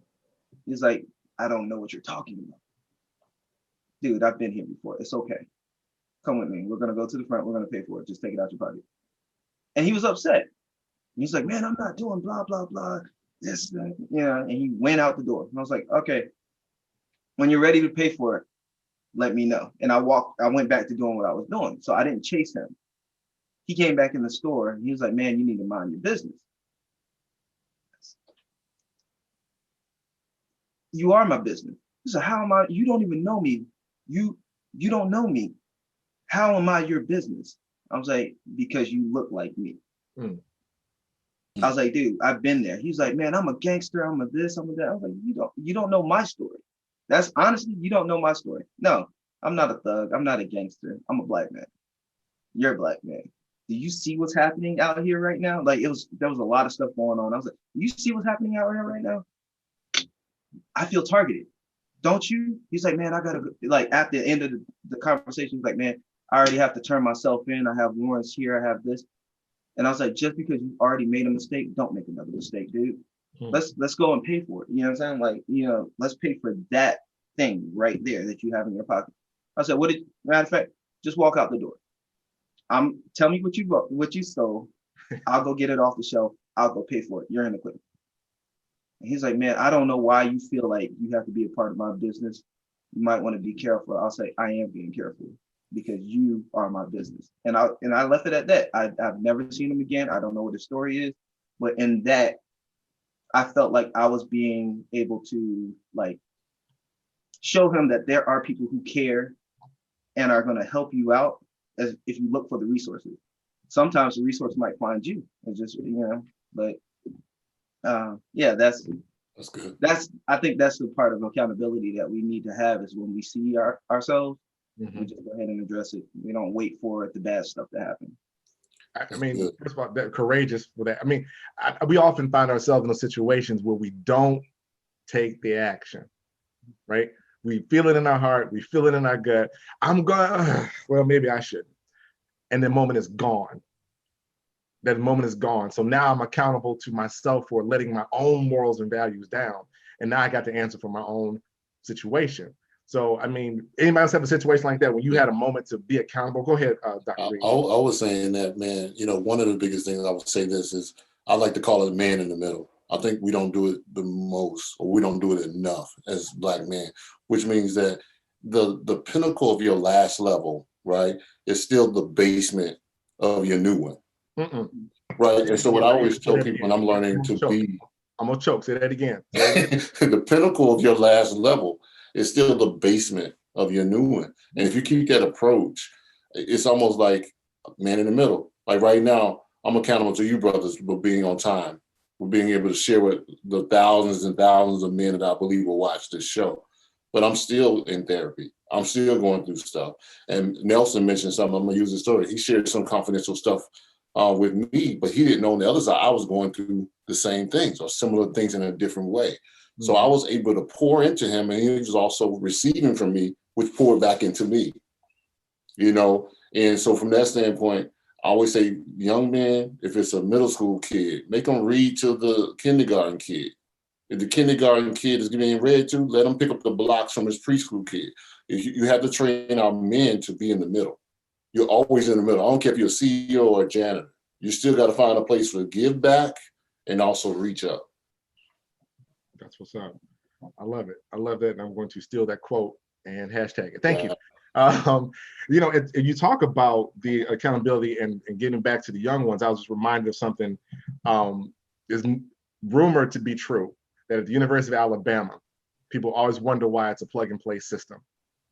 He's like, I don't know what you're talking about. Dude, I've been here before. It's okay. Come with me. We're going to go to the front. We're going to pay for it. Just take it out your pocket. And he was upset. He's like, man, I'm not doing blah, blah, blah. This, that. And he went out the door. And I was like, okay, when you're ready to pay for it, let me know. And I went back to doing what I was doing. So I didn't chase him. He came back in the store and he was like, man, you need to mind your business. You are my business. He said, how am I? You don't even know me. You don't know me. How am I your business? I was like, because you look like me. I was like, dude, I've been there. He's like, man, I'm a gangster. I'm a this, I'm a that. I was like, you don't know my story. That's honestly, you don't know my story. No, I'm not a thug. I'm not a gangster. I'm a black man. You're a black man. Do you see what's happening out here right now? Like there was a lot of stuff going on. I was like, do you see what's happening out here right now? I feel targeted. Don't you? He's like, man, I gotta go. Like at the end of the conversation, he's like, man, I already have to turn myself in. I have warrants here. I have this. And I was like, just because you already made a mistake, don't make another mistake, dude. Let's go and pay for it. You know what I'm saying? Like, let's pay for that thing right there that you have in your pocket. I said, matter of fact, just walk out the door. Tell me what you stole. I'll go get it off the shelf. I'll go pay for it. You're in the clip. And he's like, man, I don't know why you feel like you have to be a part of my business. You might want to be careful. I'll say, I am being careful because you are my business. And I left it at that. I've never seen him again. I don't know what his story is, but in that, I felt like I was being able to like show him that there are people who care and are going to help you out as if you look for the resources. Sometimes the resource might find you. It's just, but yeah, that's good. I think that's the part of accountability that we need to have is when we see ourselves, we just go ahead and address it. We don't wait for the bad stuff to happen. I mean, first of all, that courageous for that. I mean, we often find ourselves in those situations where we don't take the action. right? We feel it in our heart, we feel it in our gut. I'm going, well, maybe I shouldn't. And the moment is gone. That moment is gone. So now I'm accountable to myself for letting my own morals and values down. And now I got to answer for my own situation. So, I mean, anybody else have a situation like that when you had a moment to be accountable? Go ahead, Dr. Reed. I was saying that, man, you know, one of the biggest things I would say this is, I like to call it man in the middle. I think we don't do it the most, or we don't do it enough as Black men, which means that the pinnacle of your last level, right, is still the basement of your new one. Right. And so what I always tell people when I'm learning to be, I'm gonna choke, say that again. The pinnacle of your last level is still the basement of your new one. And if you keep that approach, it's almost like man in the middle. Like right now, I'm accountable to you brothers for being on time, for being able to share with the thousands and thousands of men that I believe will watch this show. But I'm still in therapy. I'm still going through stuff. And Nelson mentioned something, I'm gonna use his story. He shared some confidential stuff with me, but he didn't know on the other side, I was going through the same things or similar things in a different way. So I was able to pour into him, and he was also receiving from me, which poured back into me, you know? And so from that standpoint, I always say, young men, if it's a middle school kid, make them read to the kindergarten kid. If the kindergarten kid is being read to, let him pick up the blocks from his preschool kid. You have to train our men to be in the middle. You're always in the middle. I don't care if you're a CEO or a janitor. You still got to find a place to give back and also reach up. That's what's up. I love it. I love that. And I'm going to steal that quote and hashtag it. Thank you. You know, you talk about the accountability and getting back to the young ones. I was just reminded of something is rumored to be true, that at the University of Alabama, people always wonder why it's a plug and play system,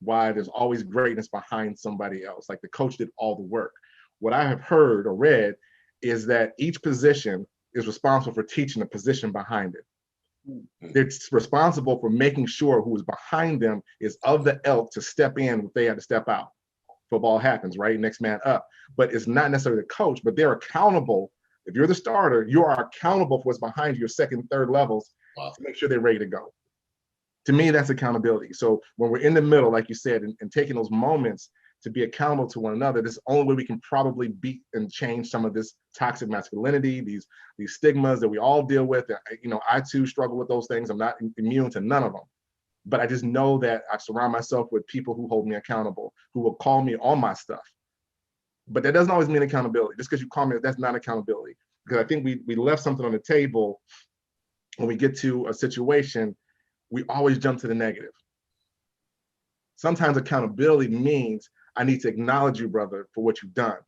why there's always greatness behind somebody else, like the coach did all the work. What I have heard or read is that each position is responsible for teaching the position behind it. They're responsible for making sure who is behind them is of the ilk to step in if they had to step out. Football happens, right? Next man up. But it's not necessarily the coach, but they're accountable. If you're the starter, you are accountable for what's behind your second, third levels to make sure they're ready to go. To me, that's accountability. So when we're in the middle, like you said, and taking those moments to be accountable to one another, this is the only way we can probably beat and change some of this toxic masculinity, these stigmas that we all deal with. You know, I too struggle with those things. I'm not immune to none of them. But I just know that I surround myself with people who hold me accountable, who will call me on my stuff. But that doesn't always mean accountability. Just because you call me, that's not accountability. Because I think we left something on the table when we get to a situation, we always jump to the negative. Sometimes accountability means I need to acknowledge you, brother, for what you've done,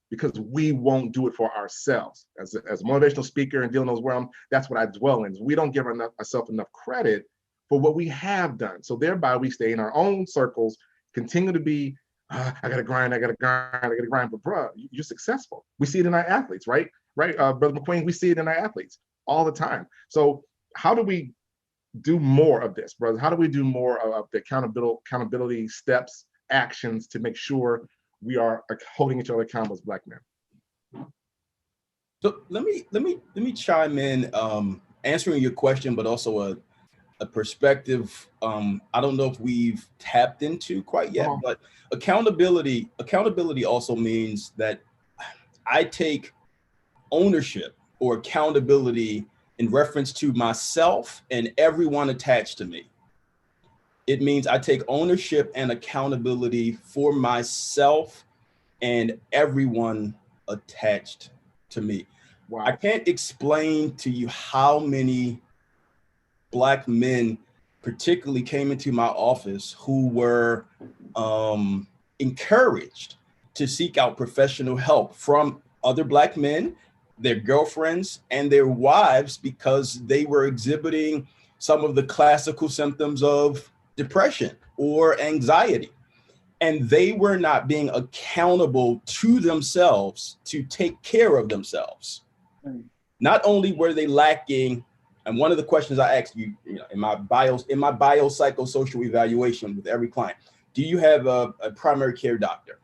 because we won't do it for ourselves. As a motivational speaker and dealing with those realms, that's what I dwell in. We don't give ourselves enough credit for what we have done. So thereby we stay in our own circles, continue to be, I gotta grind. But bruh, you're successful. We see it in our athletes, right? Brother McQueen, we see it in our athletes all the time. So how do we do more of this, brother? How do we do more of the accountability steps, actions to make sure we are holding each other accountable as Black men? So let me chime in, answering your question, but also a perspective I don't know if we've tapped into quite yet. But accountability also means that I take ownership or accountability in reference to myself and everyone attached to me. It means I take ownership and accountability for myself and everyone attached to me. Wow. I can't explain to you how many Black men particularly came into my office who were encouraged to seek out professional help from other Black men, their girlfriends, and their wives, because they were exhibiting some of the classical symptoms of depression or anxiety. And they were not being accountable to themselves to take care of themselves. Not only were they lacking, and one of the questions I asked you, in my biopsychosocial evaluation with every client, do you have a primary care doctor?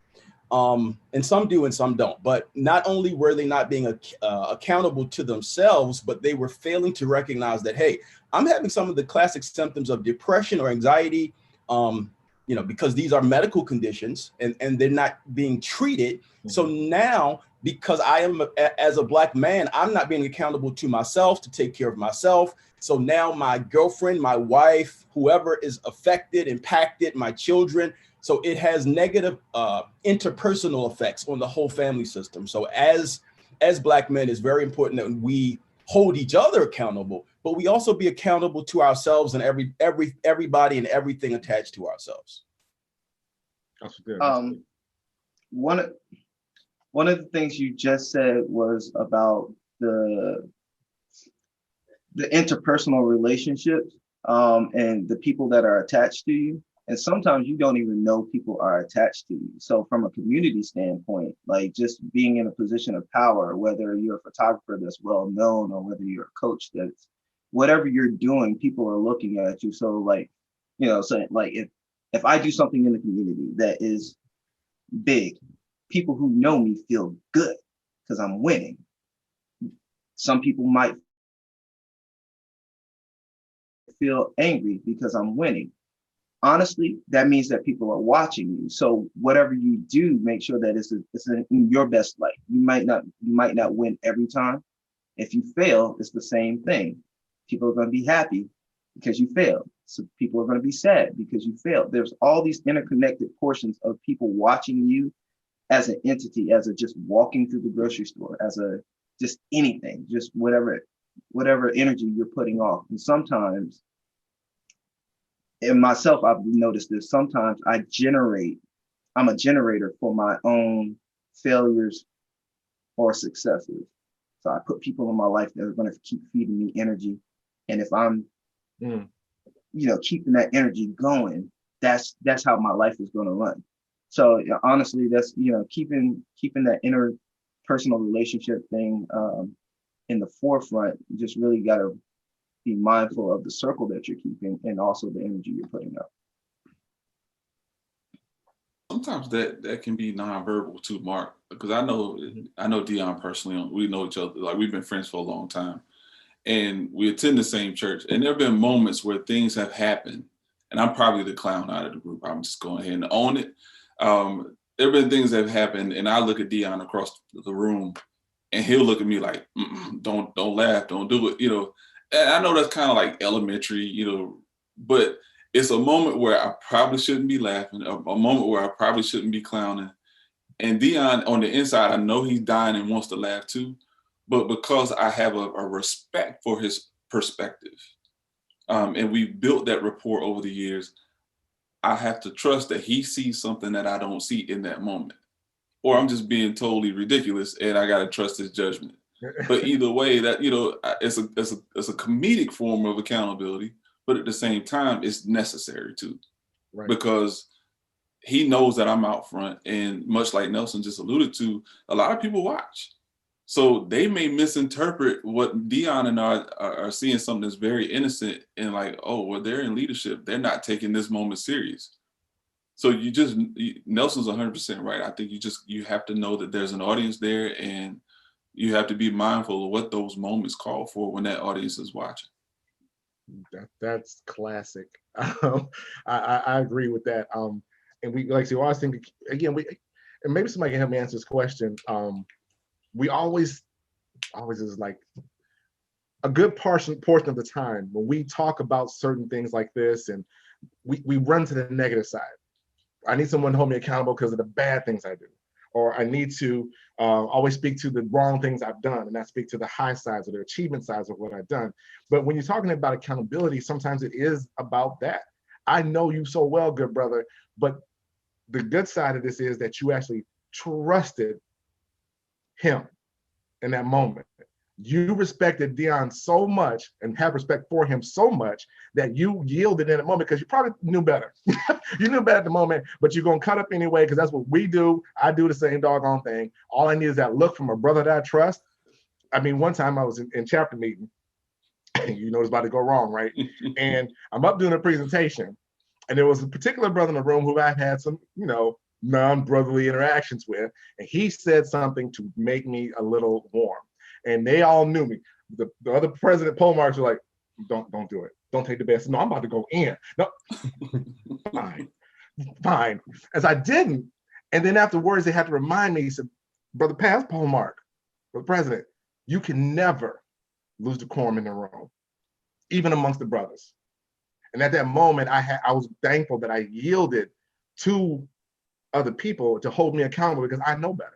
And some do and some don't. But not only were they not being accountable to themselves, but they were failing to recognize that, hey, I'm having some of the classic symptoms of depression or anxiety, because these are medical conditions and they're not being treated. Mm-hmm. So now, because I am, as a Black man, I'm not being accountable to myself to take care of myself. So now my girlfriend, my wife, whoever is affected, impacted, my children. So it has negative interpersonal effects on the whole family system. So as Black men, it's very important that we hold each other accountable, but we also be accountable to ourselves and everybody and everything attached to ourselves. That's good. One of the things you just said was about the interpersonal relationships and the people that are attached to you. And sometimes you don't even know people are attached to you. So from a community standpoint, like just being in a position of power, whether you're a photographer that's well known or whether you're a coach, that's whatever you're doing, people are looking at you. So like, so like if I do something in the community that is big, people who know me feel good because I'm winning. Some people might feel angry because I'm winning. Honestly, that means that people are watching you. So whatever you do, make sure that it's in your best light. You might not win every time. If you fail, it's the same thing. People are going to be happy because you failed. So people are going to be sad because you failed. There's all these interconnected portions of people watching you as an entity, as a just walking through the grocery store, as a just anything, just whatever energy you're putting off. And sometimes, in myself, I've noticed this. Sometimes I'm a generator for my own failures or successes. So I put people in my life that are going to keep feeding me energy. And if I'm, keeping that energy going, that's how my life is going to run. So honestly, that's, keeping that interpersonal relationship thing in the forefront. You just really got to be mindful of the circle that you're keeping and also the energy you're putting out. Sometimes that can be nonverbal too, Mark, because I know Dion personally. We know each other, like we've been friends for a long time, and we attend the same church. And there have been moments where things have happened, and I'm probably the clown out of the group. I'm just going ahead and own it. There have been things that have happened, and I look at Dion across the room, and he'll look at me like, "Don't laugh, don't do it," And I know that's kind of like elementary, but it's a moment where I probably shouldn't be laughing, a moment where I probably shouldn't be clowning. And Dion, on the inside, I know he's dying and wants to laugh too, but because I have a respect for his perspective, and we've built that rapport over the years, I have to trust that he sees something that I don't see in that moment, or I'm just being totally ridiculous and I got to trust his judgment. But either way, that it's a comedic form of accountability, but at the same time, it's necessary too, right? Because he knows that I'm out front, and much like Nelson just alluded to, a lot of people watch, so they may misinterpret what Dion and I are seeing something that's very innocent and like, oh, well, they're in leadership, they're not taking this moment serious. So Nelson's 100% right. I think you have to know that there's an audience there, and you have to be mindful of what those moments call for when that audience is watching. That's classic. I agree with that. And we I was thinking again, and maybe somebody can help me answer this question. We always is like a good portion of the time when we talk about certain things like this, and we run to the negative side. I need someone to hold me accountable because of the bad things I do. Or I need to always speak to the wrong things I've done and not speak to the high sides or the achievement sides of what I've done. But when you're talking about accountability, sometimes it is about that. I know you so well, good brother, but the good side of this is that you actually trusted him in that moment. You respected Dion so much and have respect for him so much that you yielded in that moment because you probably knew better. You knew better at the moment, but you're going to cut up anyway because that's what we do. I do the same doggone thing. All I need is that look from a brother that I trust. I mean, one time I was in chapter meeting, and you know it's about to go wrong, right? And I'm up doing a presentation, and there was a particular brother in the room who I've had some, non-brotherly interactions with. And he said something to make me a little warm. And they all knew me. The other president poll marks were like, don't do it. Don't take the best. No, I'm about to go in. No, fine. As I didn't. And then afterwards, they had to remind me, he said, Brother Past poll mark, Brother President, you can never lose decorum in the room, even amongst the brothers. And at that moment, I was thankful that I yielded to other people to hold me accountable because I know better.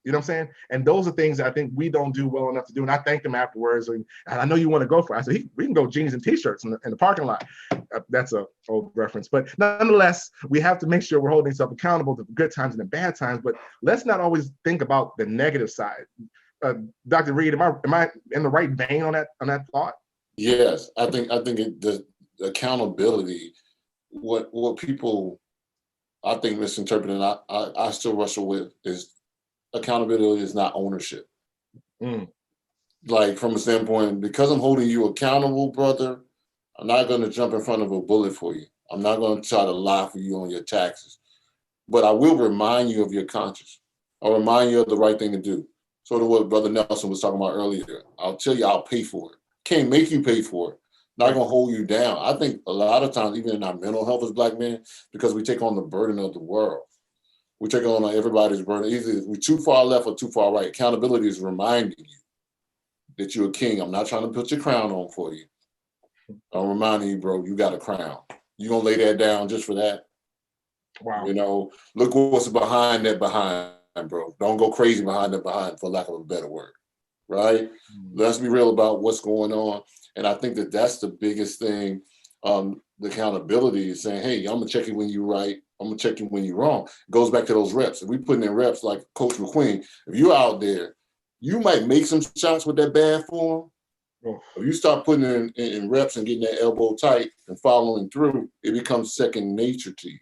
You know what I'm saying? And those are things that I think we don't do well enough to do. And I thanked them afterwards. And I know you want to go for it. I said, we can go jeans and t-shirts in the parking lot. That's an old reference. But nonetheless, we have to make sure we're holding ourselves accountable to the good times and the bad times. But let's not always think about the negative side. Dr. Reed, am I in the right vein on that thought? Yes, I think the accountability, what people I think misinterpret, and I still wrestle with, is accountability is not ownership. Like, from a standpoint, because I'm holding you accountable, brother, I'm not going to jump in front of a bullet for you. I'm not going to try to lie for you on your taxes, but I will remind you of your conscience. I'll remind you of the right thing to do. Sort of what Brother Nelson was talking about earlier. I'll tell you, I'll pay for it. Can't make you pay for it. Not going to hold you down. I think a lot of times, even in our mental health as Black men, because we take on the burden of the world. We take on everybody's burden. Either we're too far left or too far right. Accountability is reminding you that you're a king. I'm not trying to put your crown on for you. I'm reminding you, bro, you got a crown. You gonna lay that down just for that? Wow. You know, look what's behind that behind, bro. Don't go crazy behind that behind, for lack of a better word, right? Let's be real about what's going on. And I think that that's the biggest thing. The accountability is saying, hey, I'm gonna check you when you're right. I'm gonna check you when you're wrong. It goes back to those reps. If we putting in reps like Coach McQueen, if you're out there, you might make some shots with that bad form. If you start putting in reps and getting that elbow tight and following through, it becomes second nature to you.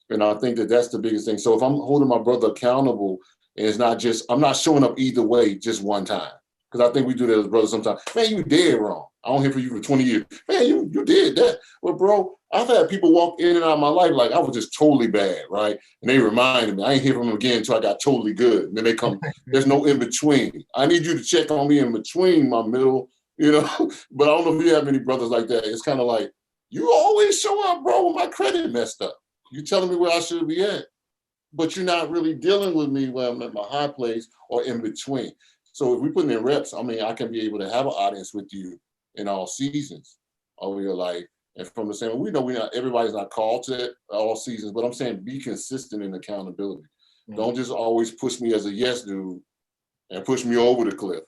And I think that that's the biggest thing. So if I'm holding my brother accountable, and it's not just, I'm not showing up either way just one time. Because I think we do that as brothers sometimes. Man, you did wrong. I don't hear from you for 20 years. Man, you did that. Well, bro, I've had people walk in and out of my life like I was just totally bad, right? And they reminded me, I ain't hear from them again until I got totally good. And then they come, there's no in between. I need you to check on me in between my middle, you know? But I don't know if you have any brothers like that. It's kind of like, you always show up, bro, when my credit messed up. You telling me where I should be at, but you're not really dealing with me when I'm at my high place or in between. So if we put in reps, I mean, I can be able to have an audience with you in all seasons of your life. And from the same, we know everybody's not called to it all seasons, but I'm saying be consistent in accountability. Don't just always push me as a yes dude and push me over the cliff.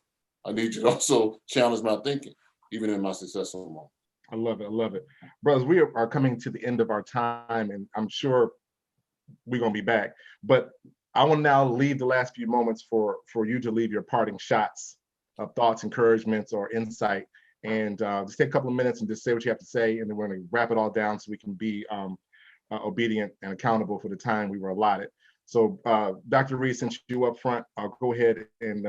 I need you to also challenge my thinking, even in my successful moment. I love it. I love it. Brothers, we are coming to the end of our time, and I'm sure we're going to be back. But I will now leave the last few moments for you to leave your parting shots of thoughts, encouragements, or insight. And just take a couple of minutes and just say what you have to say, and then we're going to wrap it all down so we can be obedient and accountable for the time we were allotted. So Dr. Reed, since you up front, I'll go ahead and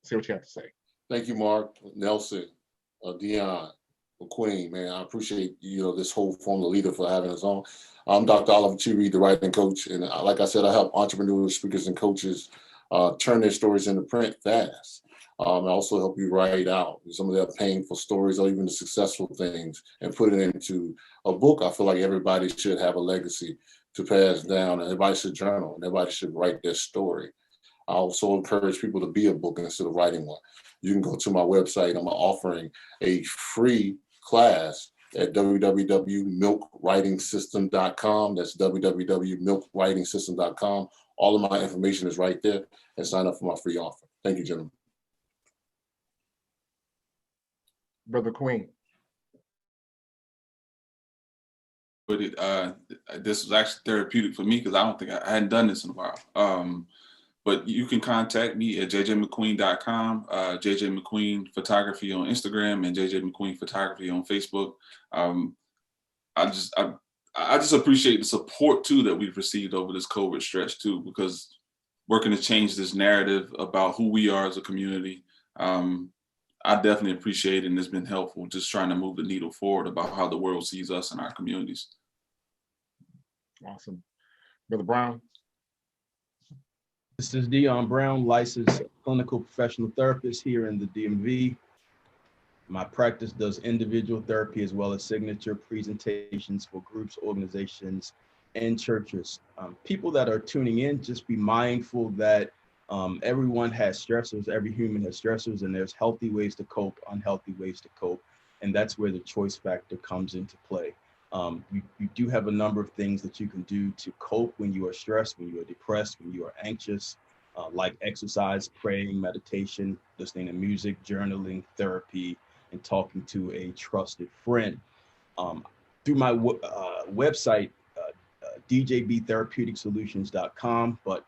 say what you have to say. Thank you, Mark, Nelson, Dion, McQueen, man. I appreciate this whole Formula Leader for having us on. I'm Dr. Oliver T. Reed, the writing coach, and like I said, I help entrepreneurs, speakers, and coaches turn their stories into print fast. I also help you write out some of their painful stories or even the successful things and put it into a book. I feel like everybody should have a legacy to pass down, and everybody should journal, and everybody should write their story. I also encourage people to be a book instead of writing one. You can go to my website. I'm offering a free class at www.milkwritingsystem.com. That's www.milkwritingsystem.com. All of my information is right there, and sign up for my free offer. Thank you, gentlemen. Brother Queen. But this was actually therapeutic for me because I don't think I hadn't done this in a while. But you can contact me at jjmcqueen.com, JJ McQueen Photography on Instagram, and JJ McQueen Photography on Facebook. I just appreciate the support too that we've received over this COVID stretch too, because working to change this narrative about who we are as a community. I definitely appreciate it, and it's been helpful just trying to move the needle forward about how the world sees us and our communities. Awesome. Brother Brown. This is Dion Brown, licensed clinical professional therapist here in the DMV. My practice does individual therapy as well as signature presentations for groups, organizations, and churches. People that are tuning in, just be mindful that everyone has stressors, every human has stressors, and there's healthy ways to cope, unhealthy ways to cope. And that's where the choice factor comes into play. You do have a number of things that you can do to cope when you are stressed, when you are depressed, when you are anxious, like exercise, praying, meditation, listening to music, journaling, therapy, and talking to a trusted friend. Through my website, djbtherapeutic-solutions.com, but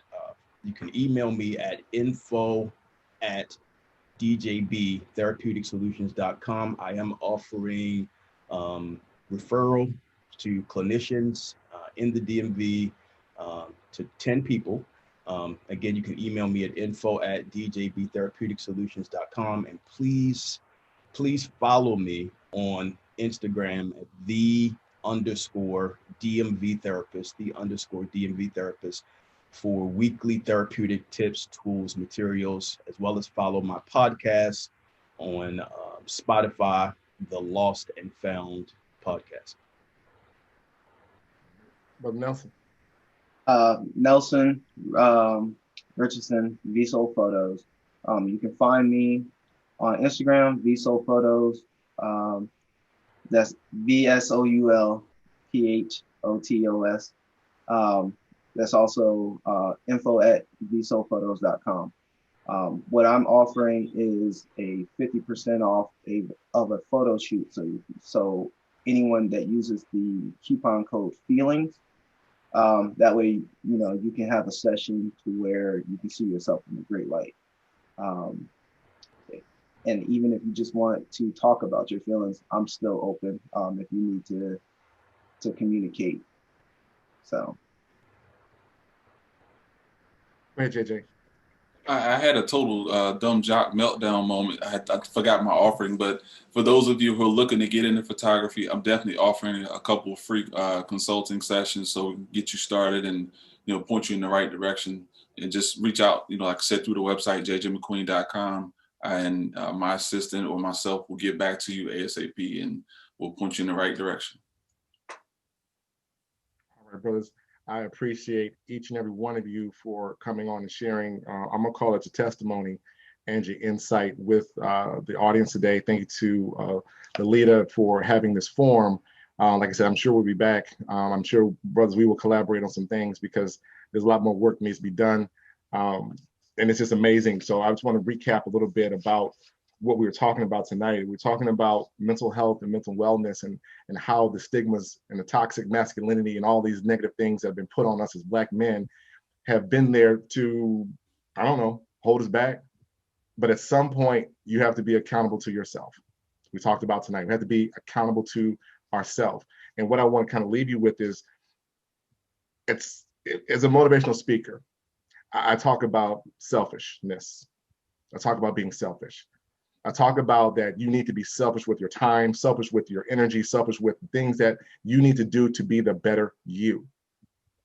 you can email me at info@djbtherapeutic-solutions.com. I am offering referral to clinicians in the DMV to 10 people. Again, you can email me at info@djbtherapeutic-solutions.com, and please follow me on Instagram at _DMV therapist for weekly therapeutic tips, tools, materials, as well as follow my podcast on Spotify, the Lost and Found podcast. Brother Nelson. Nelson Richardson, VSOL Photos. You can find me on Instagram, VSOL Photos. That's VSOULPHOTOS. That's also info@vsolphotos.com. What I'm offering is a 50% off of a photo shoot. So anyone that uses the coupon code feelings, that way, you can have a session to where you can see yourself in a great light. And even if you just want to talk about your feelings, I'm still open if you need to communicate. So. Hey, JJ. I had a total dumb jock meltdown moment. I forgot my offering, but for those of you who are looking to get into photography, I'm definitely offering a couple of free consulting sessions so we can get you started and point you in the right direction. And just reach out, like I said, through the website jjmcqueen.com, and my assistant or myself will get back to you ASAP, and we'll point you in the right direction. All right, brothers. I appreciate each and every one of you for coming on and sharing. I'm gonna call it your testimony and your insight with the audience today. Thank you to the leader for having this forum. Like I said, I'm sure we'll be back. I'm sure, brothers, we will collaborate on some things because there's a lot more work needs to be done. And it's just amazing. So I just want to recap a little bit about what we were talking about tonight. We're talking about mental health and mental wellness and how the stigmas and the toxic masculinity and all these negative things that have been put on us as Black men have been there to, I don't know, hold us back. But at some point, you have to be accountable to yourself. We talked about tonight. We have to be accountable to ourselves. And what I want to kind of leave you with is, as a motivational speaker, I talk about selfishness. I talk about being selfish. I talk about that you need to be selfish with your time, selfish with your energy, selfish with things that you need to do to be the better you.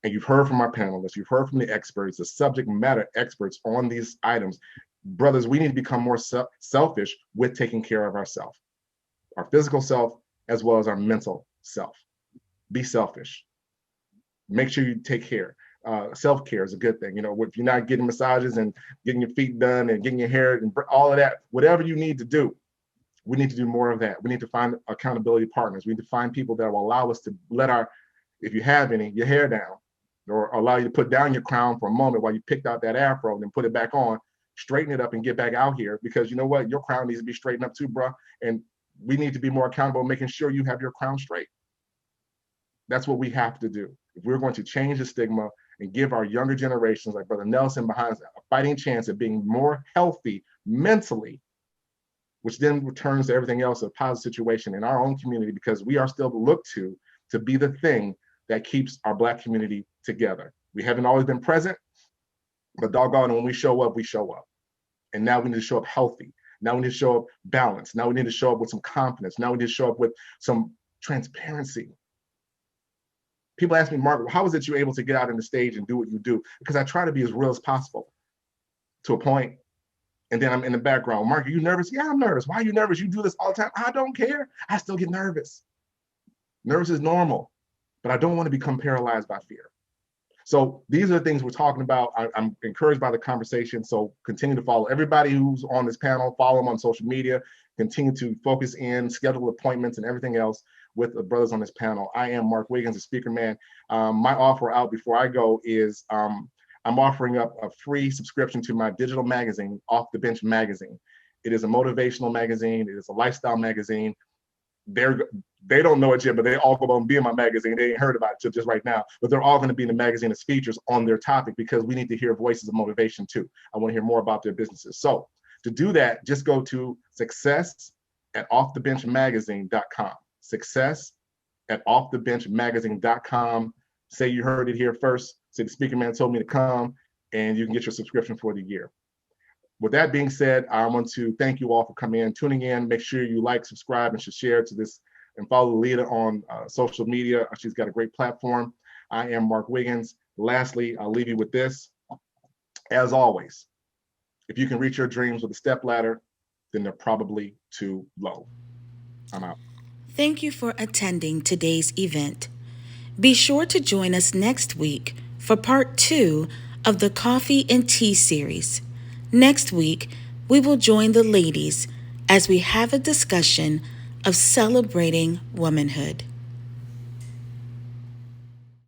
And you've heard from our panelists, you've heard from the experts, the subject matter experts on these items. Brothers, we need to become more selfish with taking care of ourselves, our physical self, as well as our mental self. Be selfish. Make sure you take care. Self-care is a good thing. If you're not getting massages and getting your feet done and getting your hair and all of that, whatever you need to do, we need to do more of that. We need to find accountability partners. We need to find people that will allow us to let if you have any, your hair down, or allow you to put down your crown for a moment while you picked out that afro and then put it back on, straighten it up and get back out here, because you know what? Your crown needs to be straightened up too, bro. And we need to be more accountable, making sure you have your crown straight. That's what we have to do. If we're going to change the stigma and give our younger generations, like Brother Nelson behind us, a fighting chance at being more healthy mentally, which then returns to everything else, a positive situation in our own community, because we are still looked to be the thing that keeps our Black community together. We haven't always been present, but doggone it, when we show up, we show up. And now we need to show up healthy. Now we need to show up balanced. Now we need to show up with some confidence. Now we need to show up with some transparency. People ask me, Mark, how is it you're able to get out on the stage and do what you do? Because I try to be as real as possible to a point. And then I'm in the background. Mark, are you nervous? Yeah, I'm nervous. Why are you nervous? You do this all the time. I don't care. I still get nervous. Nervous is normal, but I don't want to become paralyzed by fear. So these are the things we're talking about. I'm encouraged by the conversation. So continue to follow everybody who's on this panel, follow them on social media, continue to focus in, schedule appointments and everything else with the brothers on this panel. I am Mark Wiggins, the speaker man. My offer out before I go is I'm offering up a free subscription to my digital magazine, Off the Bench Magazine. It is a motivational magazine. It is a lifestyle magazine. They don't know it yet, but they all going to be in my magazine. They ain't heard about it just right now, but they're all going to be in the magazine as features on their topic because we need to hear voices of motivation too. I want to hear more about their businesses. So to do that, just go to success@offthebenchmagazine.com. Success@offthebenchmagazine.com. Say you heard it here first. Say the speaker man told me to come, and you can get your subscription for the year. With that being said, I want to thank you all for coming in, tuning in. Make sure you like, subscribe, and share to this, and follow Lita on social media. She's got a great platform. I am Mark Wiggins. Lastly, I'll leave you with this. As always, if you can reach your dreams with a stepladder, then they're probably too low. I'm out. Thank you for attending today's event. Be sure to join us next week for part 2 of the Coffee and Tea series. Next week, we will join the ladies as we have a discussion of celebrating womanhood.